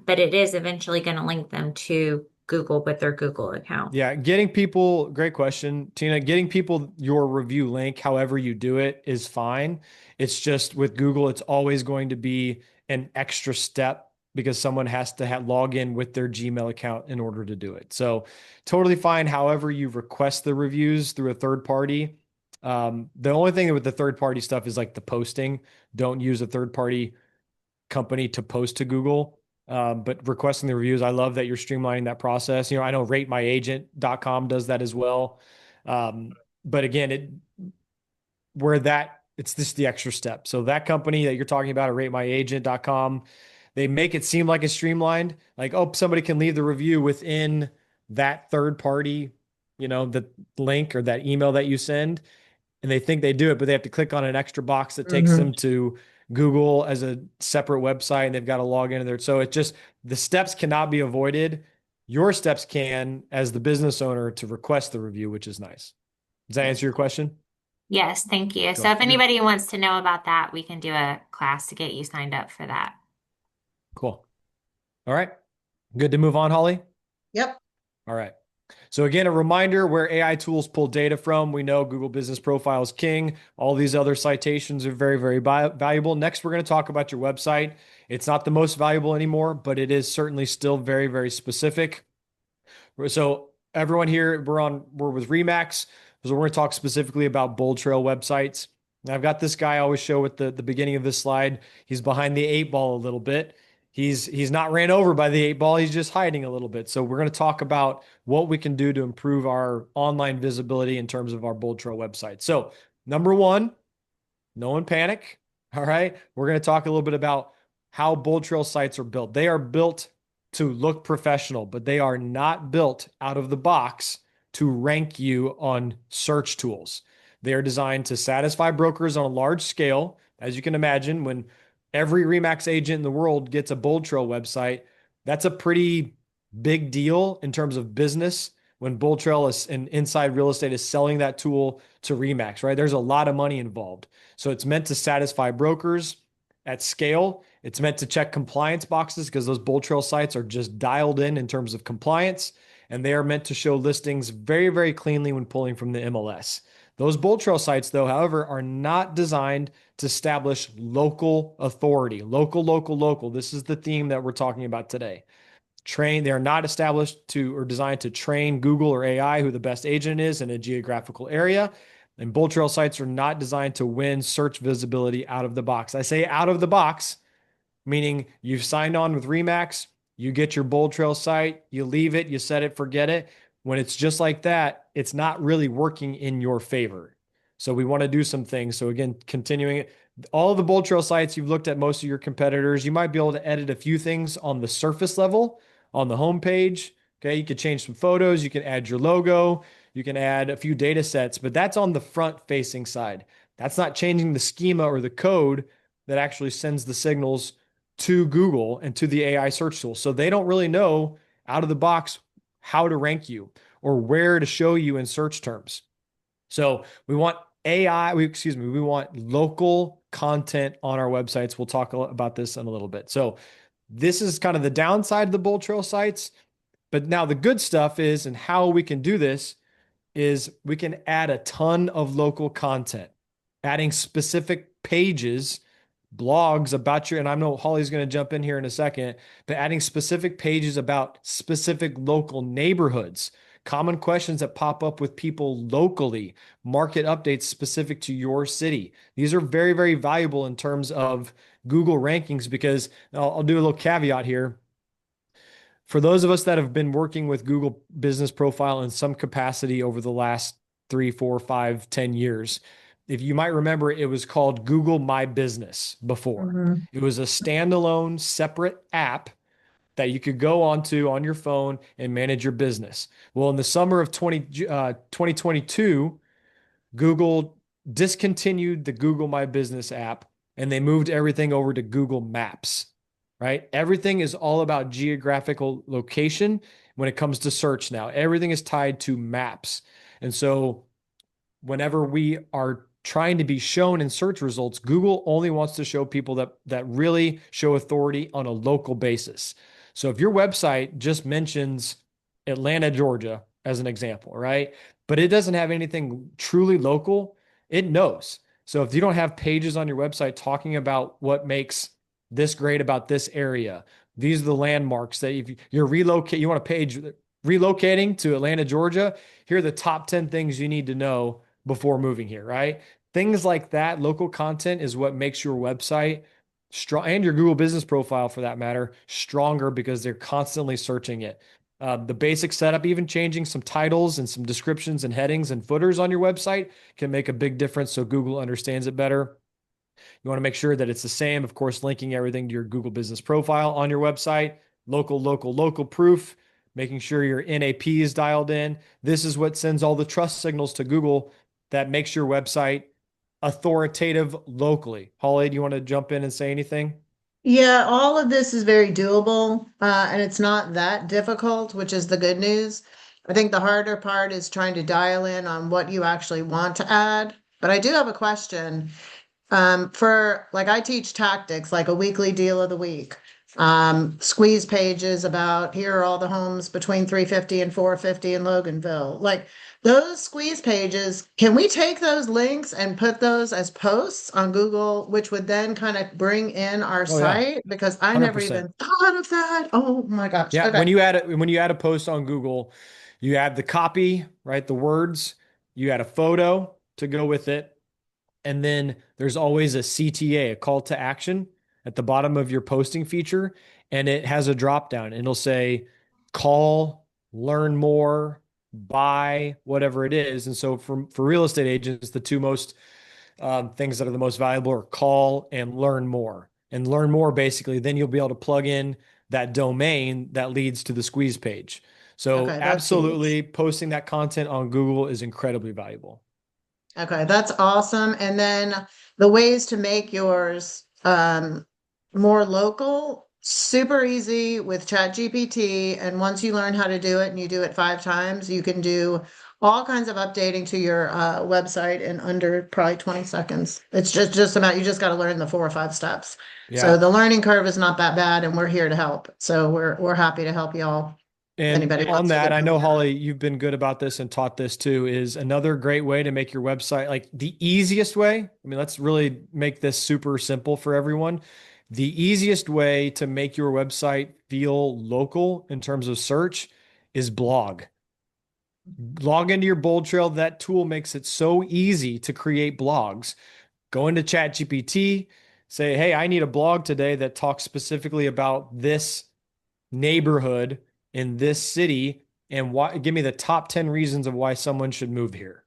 but it is eventually going to link them to Google with their Google account. Yeah, getting people, great question, Tina. Getting people your review link, however you do it, is fine. It's just with Google, it's always going to be an extra step because someone has to log in with their Gmail account in order to do it. So totally fine. However, you request the reviews through a third party. The only thing with the third party stuff is like the posting. Don't use a third party company to post to Google. But requesting the reviews, I love that you're streamlining that process. I know ratemyagent.com does that as well. But again, it's just the extra step. So that company that you're talking about at ratemyagent.com, they make it seem like it's streamlined. Like, oh, somebody can leave the review within that third party, the link or that email that you send and they think they do it, but they have to click on an extra box that takes them to Google as a separate website and they've got to log into there. So the steps cannot be avoided. Your steps can as the business owner to request the review, which is nice. Does that answer your question? Yes, thank you. So Cool. if anybody wants to know about that, we can do a class to get you signed up for that. Cool. All right. Good to move on, Holly? Yep. All right. So again, a reminder where AI tools pull data from. We know Google Business Profile is king. All these other citations are very, very valuable. Next, we're going to talk about your website. It's not the most valuable anymore, but it is certainly still very, very specific. So everyone here, we're with Remax. So we're going to talk specifically about Bold Trail websites. And I've got this guy I always show at the beginning of this slide. He's behind the 8 ball a little bit. He's not ran over by the 8 ball. He's just hiding a little bit. So we're going to talk about what we can do to improve our online visibility in terms of our Bold Trail website. So number one, no one panic. All right. We're going to talk a little bit about how Bold Trail sites are built. They are built to look professional, but they are not built out of the box to rank you on search tools. They are designed to satisfy brokers on a large scale. As you can imagine, when every Remax agent in the world gets a Bold Trail website, that's a pretty big deal in terms of business when Bold Trail and Inside Real Estate is selling that tool to Remax, right? There's a lot of money involved. So it's meant to satisfy brokers at scale. It's meant to check compliance boxes because those Bold Trail sites are just dialed in terms of compliance. And they are meant to show listings very, very cleanly when pulling from the MLS. Those Bold Trail sites, though, however, are not designed to establish local authority. Local. This is the theme that we're talking about today. They are not established or designed to train Google or AI who the best agent is in a geographical area. And Bold Trail sites are not designed to win search visibility out of the box. I say out of the box, meaning you've signed on with Remax, you get your Bold Trail site, you leave it, you set it, forget it. When it's just like that, it's not really working in your favor. So we want to do some things. So again, continuing it, all of the bold trail sites, you've looked at most of your competitors. You might be able to edit a few things on the surface level on the homepage. Okay. You could change some photos. You can add your logo. You can add a few data sets, but that's on the front facing side. That's not changing the schema or the code that actually sends the signals to Google and to the AI search tool. So they don't really know out of the box how to rank you or where to show you in search terms. So we want we want local content on our websites. We'll talk about this in a little bit. So this is kind of the downside of the Bold Trail sites. But now the good stuff is, and how we can do this is we can add a ton of local content, adding specific pages, blogs about and I know Holly's going to jump in here in a second, but adding specific pages about specific local neighborhoods, common questions that pop up with people locally, market updates specific to your city. These are very, very valuable in terms of Google rankings because I'll do a little caveat here. For those of us that have been working with Google Business Profile in some capacity over the last 3, 4, 5, 10 years, if you might remember, it was called Google My Business before. Mhm. It was a standalone, separate app that you could go onto on your phone and manage your business. Well, in the summer of 2022, Google discontinued the Google My Business app and they moved everything over to Google Maps, right? Everything is all about geographical location when it comes to search now. Everything is tied to maps. And so whenever we are trying to be shown in search results, Google only wants to show people that really show authority on a local basis. So if your website just mentions Atlanta, Georgia, as an example, right? But it doesn't have anything truly local, it knows. So if you don't have pages on your website talking about what makes this great about this area, these are the landmarks that if you're you want a page relocating to Atlanta, Georgia, here are the top 10 things you need to know before moving here, right? Things like that, local content is what makes your website strong and your Google business profile for that matter, stronger because they're constantly searching it. The basic setup, even changing some titles and some descriptions and headings and footers on your website can make a big difference so Google understands it better. You want to make sure that it's the same, of course, linking everything to your Google business profile on your website, local proof, making sure your NAP is dialed in. This is what sends all the trust signals to Google that makes your website authoritative locally. Holly, do you want to jump in and say anything? Yeah, all of this is very doable, and it's not that difficult, which is the good news. I think the harder part is trying to dial in on what you actually want to add. But I do have a question. For like I teach tactics, like a weekly deal of the week. Squeeze pages about here are all the homes between 350 and 450 in Loganville. Like those squeeze pages, can we take those links and put those as posts on Google, which would then kind of bring in our Oh yeah, site? Because I never 100%. even thought of that. Oh my gosh. Yeah, Okay. when you add a post on Google, you add the copy, right? The words, you add a photo to go with it. And then there's always a CTA, a call to action at the bottom of your posting feature. And it has a drop down and it'll say call, learn more, buy, whatever it is. And so for real estate agents, the two most things that are the most valuable are call and learn more. And learn more, basically, then you'll be able to plug in that domain that leads to the squeeze page. So Okay, that's huge. absolutely posting that content on Google is incredibly valuable. Okay, that's awesome. And then the ways to make yours more local, super easy with ChatGPT. And once you learn how to do it and you do it 5 times, you can do all kinds of updating to your website in under probably 20 seconds. It's just about you just got to learn the 4 or 5 steps. So Yeah. the learning curve is not that bad, and we're here to help. So we're happy to help y'all. And Anybody on wants to that, get I know, moving. Holly, you've been good about this and taught this too, is another great way to make your website like the easiest way. I mean, let's really make this super simple for everyone. The easiest way to make your website feel local in terms of search is blog. Log into your Bold Trail. That tool makes it so easy to create blogs. Go into ChatGPT, say, hey, I need a blog today that talks specifically about this neighborhood in this city and why give me the top 10 reasons of why someone should move here.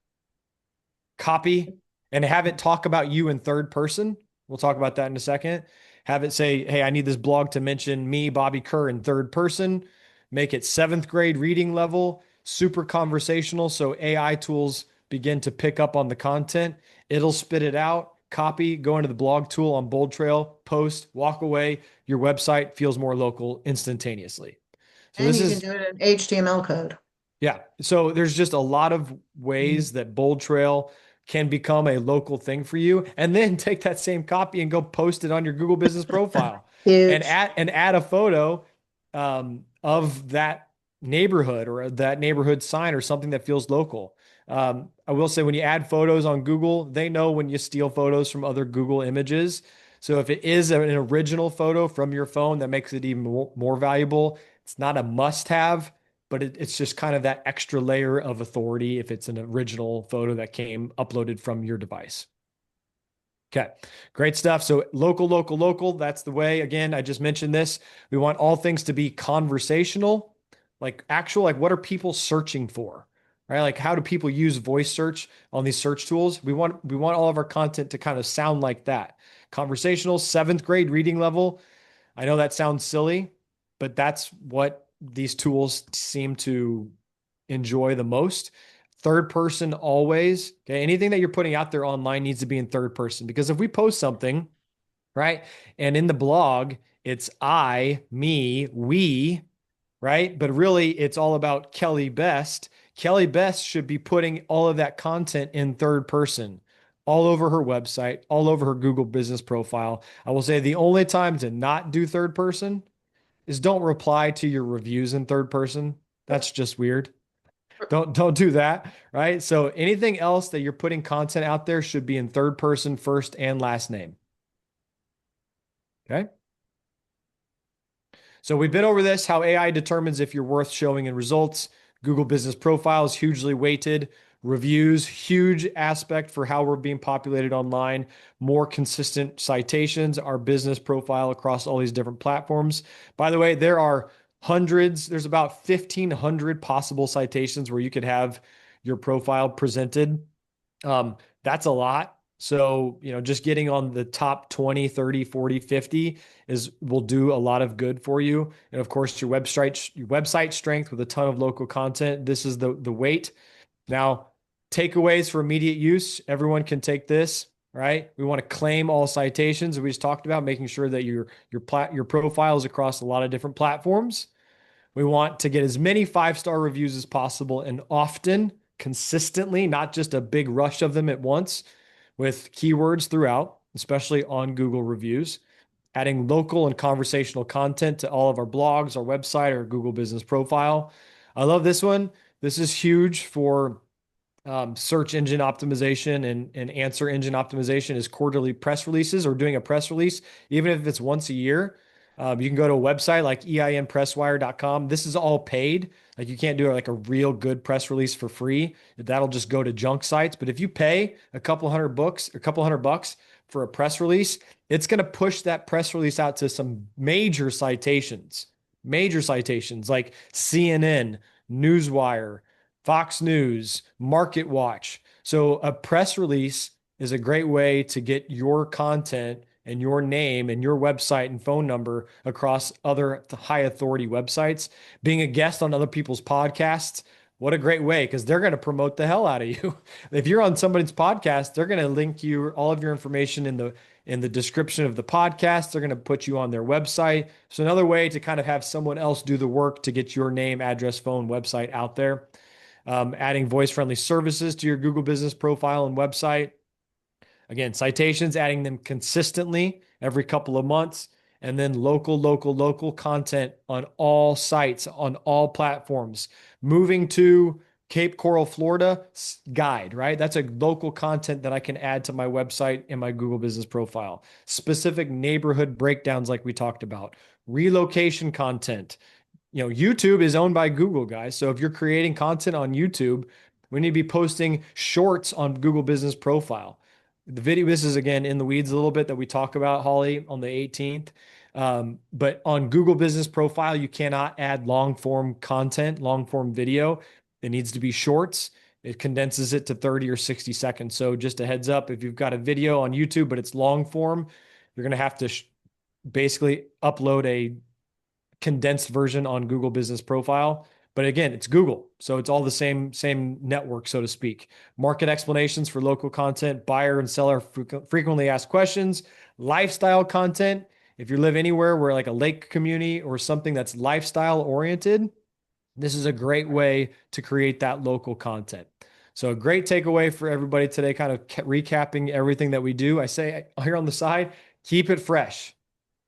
Copy, and have it talk about you in third person. We'll talk about that in a second. Have it say, hey, I need this blog to mention me, Bobby Kerr, in third person. Make it seventh grade reading level, super conversational. So AI tools begin to pick up on the content. It'll spit it out, copy, go into the blog tool on Bold Trail, post, walk away. Your website feels more local instantaneously. So And this you can is do it in HTML code. yeah. So there's just a lot of ways that Bold Trail can become a local thing for you, and then take that same copy and go post it on your Google Business profile and Huge. add a photo of that neighborhood or that neighborhood sign or something that feels local. I will say when you add photos on Google, they know when you steal photos from other Google images. So if it is an original photo from your phone, that makes it even more valuable. It's not a must-have, but it's just kind of that extra layer of authority if it's an original photo that came uploaded from your device. Okay, great stuff. So local, local, local, that's the way. Again, I just mentioned this. We want all things to be conversational, like actual, like what are people searching for? Right? Like how do people use voice search on these search tools? We want all of our content to kind of sound like that. Conversational, seventh grade reading level. I know that sounds silly, but that's what these tools seem to enjoy the most. Third person always. Okay. Anything that you're putting out there online needs to be in third person because if we post something, right, and in the blog, it's I, me, we, right? But really, it's all about Kelly Best. Kelly Best should be putting all of that content in third person, all over her website, all over her Google business profile. I will say the only time to not do third person is don't reply to your reviews in third person. That's just weird. Don't do that, right? So anything else that you're putting content out there should be in third person, first and last name. Okay? So we've been over this, how AI determines if you're worth showing in results. Google Business Profile is hugely weighted. Reviews, huge aspect for how we're being populated online. More consistent citations, our business profile across all these different platforms. By the way, there are hundreds, there's about 1,500 possible citations where you could have your profile presented. That's a lot. So, just getting on the top 20, 30, 40, 50 will do a lot of good for you. And of course, your website strength with a ton of local content. This is the weight. Now, takeaways for immediate use. Everyone can take this, right? We want to claim all citations we just talked about, making sure that your profile is across a lot of different platforms. We want to get as many 5-star reviews as possible and often, consistently, not just a big rush of them at once, with keywords throughout, especially on Google reviews. Adding local and conversational content to all of our blogs, our website, our Google business profile. I love this one. This is huge for search engine optimization and answer engine optimization is quarterly press releases or doing a press release, even if it's once a year. You can go to a website like einpresswire.com. This is all paid. Like you can't do like a real good press release for free. That'll just go to junk sites. But if you pay a couple hundred bucks for a press release, it's going to push that press release out to some major citations like CNN, Newswire, Fox News, Market Watch. So a press release is a great way to get your content and your name and your website and phone number across other high authority websites. Being a guest on other people's podcasts, what a great way because they're going to promote the hell out of you. If you're on somebody's podcast, they're going to link you all of your information in the description of the podcast. They're going to put you on their website. So another way to kind of have someone else do the work to get your name, address, phone, website out there. Adding voice-friendly services to your Google business profile and website. Again, citations, adding them consistently every couple of months, and then local content on all sites, on all platforms. Moving to Cape Coral, Florida guide, right? That's a local content that I can add to my website and my Google business profile. Specific neighborhood breakdowns like we talked about. Relocation content. YouTube is owned by Google, guys. So if you're creating content on YouTube, we need to be posting shorts on Google Business Profile. The video, this is again in the weeds a little bit that we talk about, Holly, on the 18th. But on Google Business Profile, you cannot add long form content, long form video. It needs to be shorts. It condenses it to 30 or 60 seconds. So just a heads up, if you've got a video on YouTube, but it's long form, you're going to have to basically upload a condensed version on Google Business Profile. But again, it's Google, so it's all the same network, so to speak. Market explanations for local content, buyer and seller frequently asked questions, lifestyle content. If you live anywhere where like a lake community or something that's lifestyle oriented, this is a great way to create that local content. So a great takeaway for everybody today, kind of recapping everything that we do. I say here on the side, keep it fresh.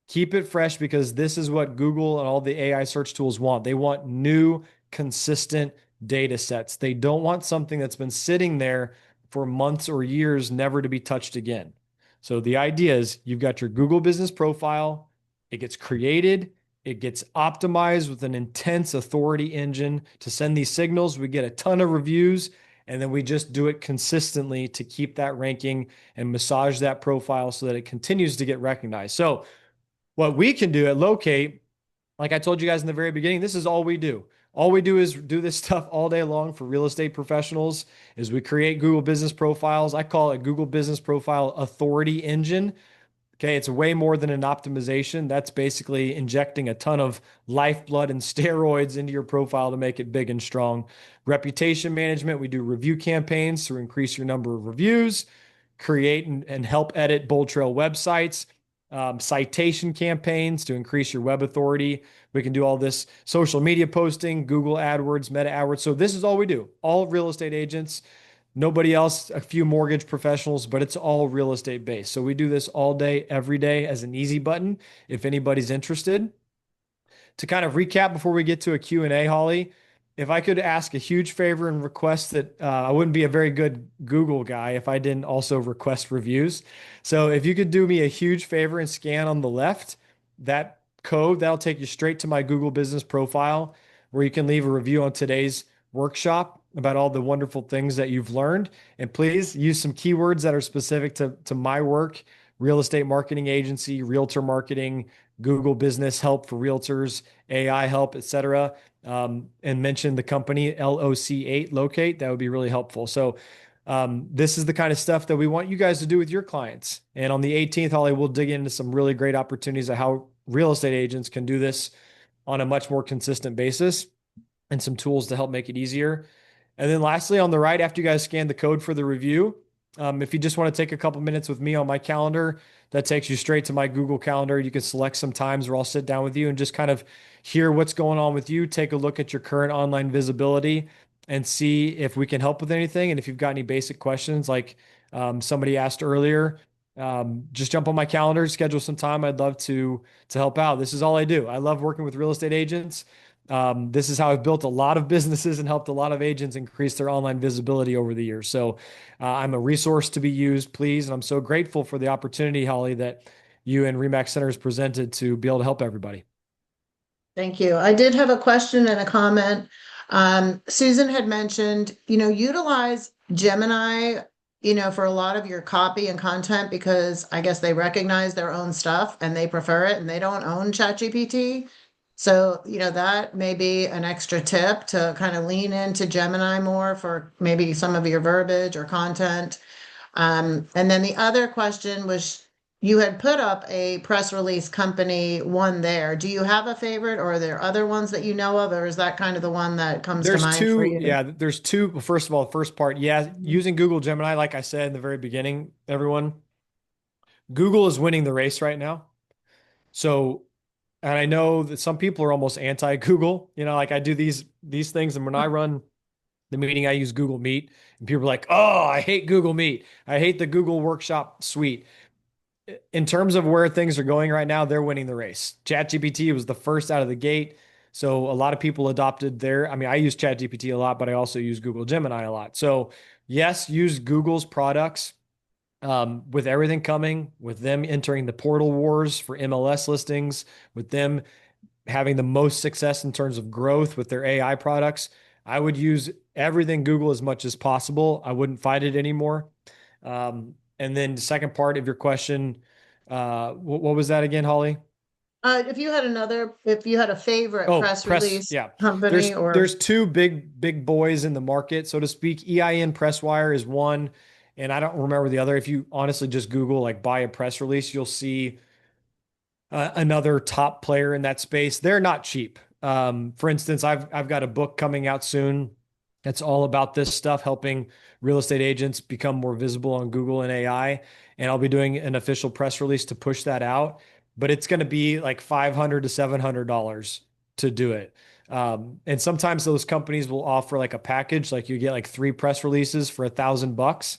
Keep it fresh because this is what Google and all the AI search tools want. They want new, consistent data sets. They don't want something that's been sitting there for months or years, never to be touched again. So the idea is you've got your Google business profile, it gets created, it gets optimized with an intense authority engine to send these signals. We get a ton of reviews, and then we just do it consistently to keep that ranking and massage that profile so that it continues to get recognized. So what we can do at Locate, like I told you guys in the very beginning, this is all we do. All we do is do this stuff all day long for real estate professionals is we create Google business profiles. I call it Google Business Profile Authority Engine. Okay, it's way more than an optimization. That's basically injecting a ton of lifeblood and steroids into your profile to make it big and strong. Reputation management, we do review campaigns to increase your number of reviews, create and help edit Bold Trail websites, citation campaigns to increase your web authority. We can do all this social media posting, Google AdWords, Meta AdWords. So this is all we do. All real estate agents, nobody else, a few mortgage professionals, but it's all real estate based. So we do this all day, every day as an easy button if anybody's interested. To kind of recap before we get to a Q&A, Holly, if I could ask a huge favor and request that I wouldn't be a very good Google guy if I didn't also request reviews. So if you could do me a huge favor and scan on the left, that code, that'll take you straight to my Google business profile where you can leave a review on today's workshop about all the wonderful things that you've learned. And please use some keywords that are specific to my work, real estate marketing agency, realtor marketing, Google business help for realtors, AI help, etc. And mention the company LOC8 Locate. That would be really helpful. So this is the kind of stuff that we want you guys to do with your clients. And on the 18th, Holly, we'll dig into some really great opportunities of how real estate agents can do this on a much more consistent basis and some tools to help make it easier. And then lastly, on the right, after you guys scan the code for the review, if you just want to take a couple minutes with me on my calendar, that takes you straight to my Google Calendar. You can select some times where I'll sit down with you and just kind of hear what's going on with you, take a look at your current online visibility and see if we can help with anything. And if you've got any basic questions, like somebody asked earlier, just jump on my calendar, schedule some time. I'd love to help out. This is all I do. I love working with real estate agents. This is how I've built a lot of businesses and helped a lot of agents increase their online visibility over the years. So I'm a resource to be used, please. And I'm so grateful for the opportunity, Holly, that you and Remax Centers presented to be able to help everybody. Thank you. I did have a question and a comment. Susan had mentioned, utilize Gemini, for a lot of your copy and content because I guess they recognize their own stuff and they prefer it and they don't own ChatGPT. So, that may be an extra tip to kind of lean into Gemini more for maybe some of your verbiage or content. And then the other question was you had put up a press release company one there. Do you have a favorite or are there other ones that you know of, or is that kind of the one that comes to There's mind for two, you? yeah, there's two. Well, first of all, the first part, yeah, using Google Gemini, like I said in the very beginning, everyone, Google is winning the race right now. So, and I know that some people are almost anti-Google, like I do these things, and when I run the meeting, I use Google Meet, and people are like, "Oh, I hate Google Meet. I hate the Google Workshop suite." In terms of where things are going right now, they're winning the race. ChatGPT was the first out of the gate. So a lot of people adopted I use ChatGPT a lot, but I also use Google Gemini a lot. So yes, use Google's products with everything coming, with them entering the portal wars for MLS listings, with them having the most success in terms of growth with their AI products. I would use everything Google as much as possible. I wouldn't fight it anymore. And then the second part of your question, what was that again, Holly? If you had a favorite Oh, press press, release yeah. company or, There's two big boys in the market, so to speak. EIN Presswire is one, and I don't remember the other. If you honestly just Google like buy a press release, you'll see another top player in that space. They're not cheap. For instance, I've got a book coming out soon. It's all about this stuff, helping real estate agents become more visible on Google and AI. And I'll be doing an official press release to push that out. But it's going to be like $500 to $700 to do it. And sometimes those companies will offer like a package, like you get like 3 press releases for $1,000.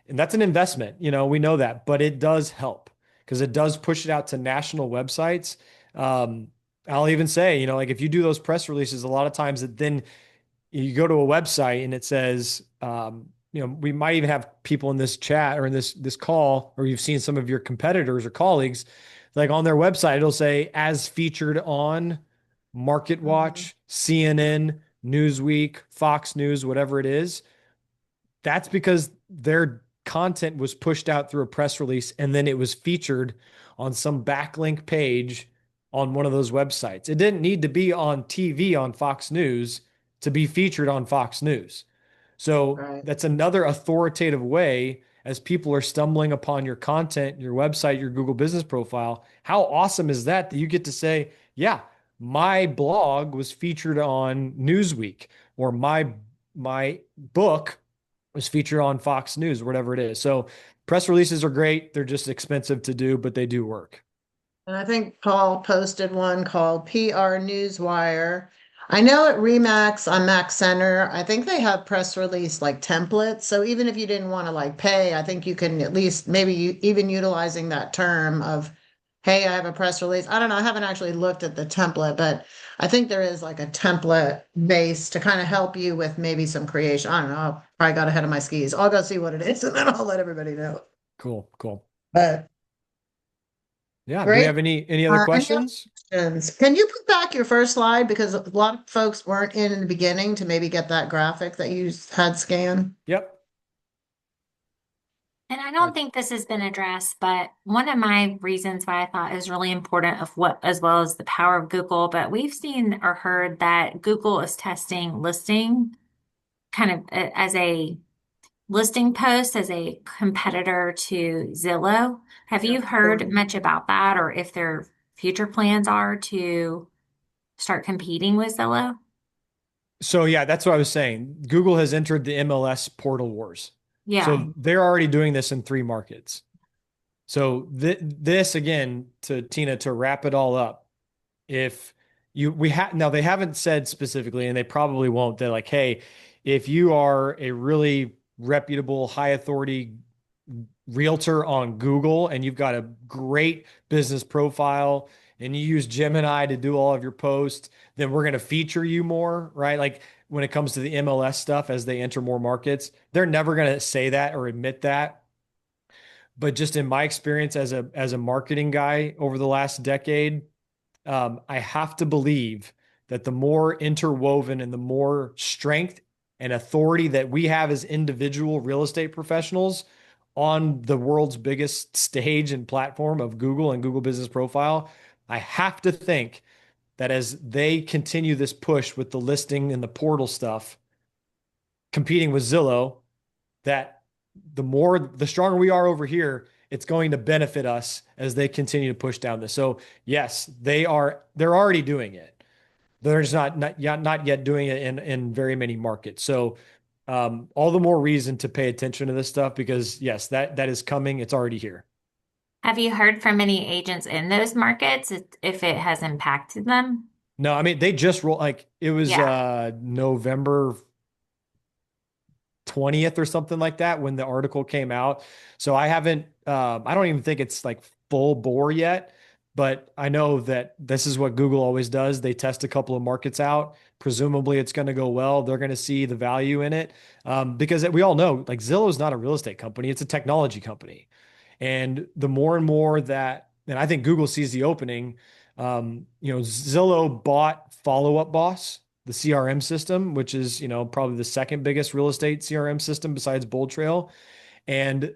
And that's an investment, we know that, but it does help because it does push it out to national websites. Um, I'll even say, like if you do those press releases, a lot of times it then you go to a website and it says, we might even have people in this chat or in this call, or you've seen some of your competitors or colleagues, like on their website, it'll say as featured on Market Mhm. Watch, CNN, Newsweek, Fox News, whatever it is. That's because their content was pushed out through a press release and then it was featured on some backlink page on one of those websites. It didn't need to be on TV on Fox News to be featured on Fox News. So Right. that's another authoritative way as people are stumbling upon your content, your website, your Google business profile. How awesome is that you get to say, yeah, my blog was featured on Newsweek or my book was featured on Fox News or whatever it is. So press releases are great. They're just expensive to do, but they do work. And I think Paul posted one called PR Newswire. I know at Remax on Mac Center, I think they have press release like templates. So even if you didn't want to like pay, I think you can at least maybe even utilizing that term of, hey, I have a press release. I don't know. I haven't actually looked at the template, but I think there is like a template base to kind of help you with maybe some creation. I don't know. I probably got ahead of my skis. I'll go see what it is and then I'll let everybody know. Cool, cool. But Yeah. Do we great. have any other Any other questions? questions? Can you put back your first slide because a lot of folks weren't in the beginning to maybe get that graphic that you had scanned? Yep. And I Uh, don't think this has been addressed, but one of my reasons why I thought is really important of what, as well as the power of Google, but we've seen or heard that Google is testing listing kind of as a listing post as a competitor to Zillow. Have you Yep. heard much about that or if their future plans are to start competing with Zillow? So yeah, that's what I was saying. Google has entered the MLS portal wars. Yeah. So they're already doing this in 3 markets. So this again, to Tina, to wrap it all up, if we have now they haven't said specifically, and they probably won't, they're like, hey, if you are a really reputable, high authority realtor on Google and you've got a great business profile and you use Gemini to do all of your posts, then we're going to feature you more, right? Like when it comes to the MLS stuff as they enter more markets, they're never going to say that or admit that. But just in my experience as a marketing guy over the last decade, I have to believe that the more interwoven and the more strength and authority that we have as individual real estate professionals on the world's biggest stage and platform of Google and Google Business Profile, I have to think that as they continue this push with the listing and the portal stuff, competing with Zillow, that the stronger we are over here, it's going to benefit us as they continue to push down this. So yes, they're already doing it. They're just not yet doing it in very many markets. So all the more reason to pay attention to this stuff because yes, that is coming. It's already here. Have you heard from any agents in those markets if it has impacted them? No, I mean they just roll like it was Yeah. November 20th or something like that when the article came out. So I don't even think it's like full bore yet, but I know that this is what Google always does. They test a couple of markets out. Presumably it's going to go well. They're going to see the value in it. Because we all know like Zillow is not a real estate company. It's a technology company. And the more and more that, and I think Google sees the opening, Zillow bought Follow Up Boss, the CRM system, which is, probably the second biggest real estate CRM system besides Bold Trail. And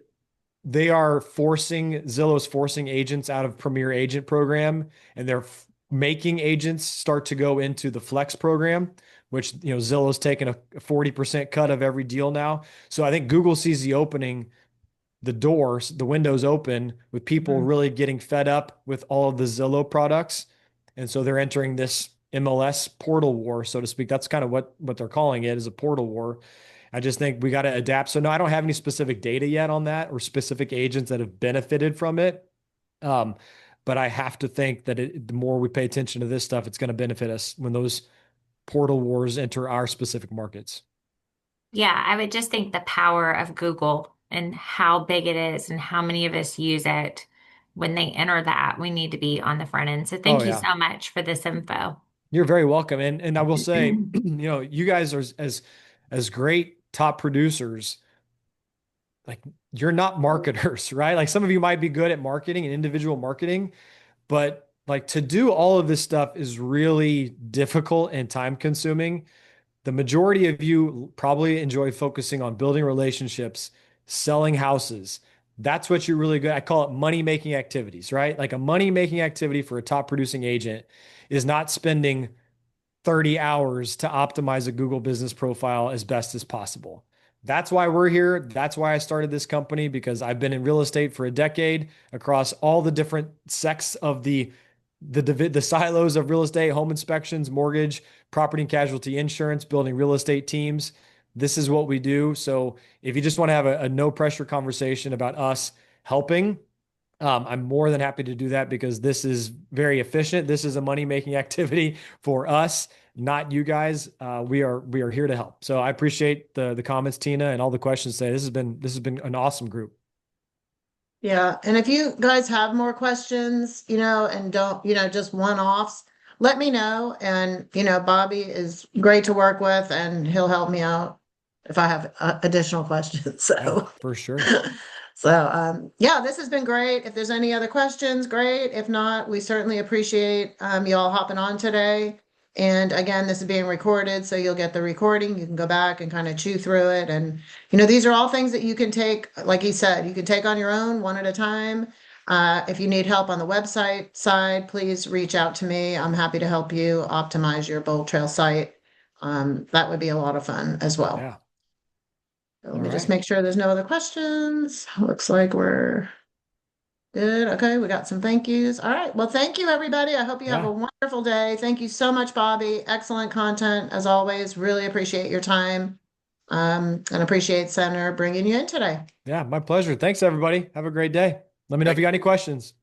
Zillow's forcing agents out of Premier Agent program, and they're making agents start to go into the Flex program, which, Zillow's taking a 40% cut of every deal now. So I think Google sees the windows open with people Mhm. really getting fed up with all of the Zillow products. And so they're entering this MLS portal war, so to speak. That's kind of what they're calling it, is a portal war. I just think we got to adapt. So no, I don't have any specific data yet on that or specific agents that have benefited from it. Um, but I have to think that the more we pay attention to this stuff, it's going to benefit us when those portal wars enter our specific markets. Yeah, I would just think the power of Google and how big it is and how many of us use it. When they enter that, we need to be on the front end. So Oh thank you yeah, so much for this info. you're very welcome. And I will say, you guys are as great top producers. Like, you're not marketers, right? Like, some of you might be good at marketing and individual marketing, but like, to do all of this stuff is really difficult and time consuming. The majority of you probably enjoy focusing on building relationships, selling houses. That's what you're really good. I call it money making activities, right? Like, a money making activity for a top producing agent is not spending 30 hours to optimize a Google business profile as best as possible. That's why we're here. That's why I started this company, because I've been in real estate for a decade across all the different sects of the silos of real estate, home inspections, mortgage, property and casualty insurance, building real estate teams. This is what we do. So if you just want to have a no pressure conversation about us helping, I'm more than happy to do that, because this is very efficient. This is a money making activity for us, not you guys. We are here to help. So I appreciate the comments, Tina, and all the questions today. This has been an awesome group. Yeah, and if you guys have more questions, and don't, just one-offs, let me know. And, Bobby is great to work with, and he'll help me out if I have additional questions. Yeah, So, for sure. yeah, this has been great. If there's any other questions, great. If not, we certainly appreciate you all hopping on today. And again, this is being recorded, so you'll get the recording. You can go back and kind of chew through it. And, these are all things that you can take, like he said, you can take on your own one at a time. If you need help on the website side, please reach out to me. I'm happy to help you optimize your Bold Trail site. That would be a lot of fun as well. Yeah. Let All me just right. make sure there's no other questions. Looks like we're good. Okay, we got some thank yous. All right. Well, thank you, everybody. I hope you have a Yeah. wonderful day. Thank you so much, Bobby. Excellent content as always. Really appreciate your time. And appreciate Senator bringing you in today. Yeah. My pleasure. Thanks, everybody. Have a great day. Let me know if you got any questions.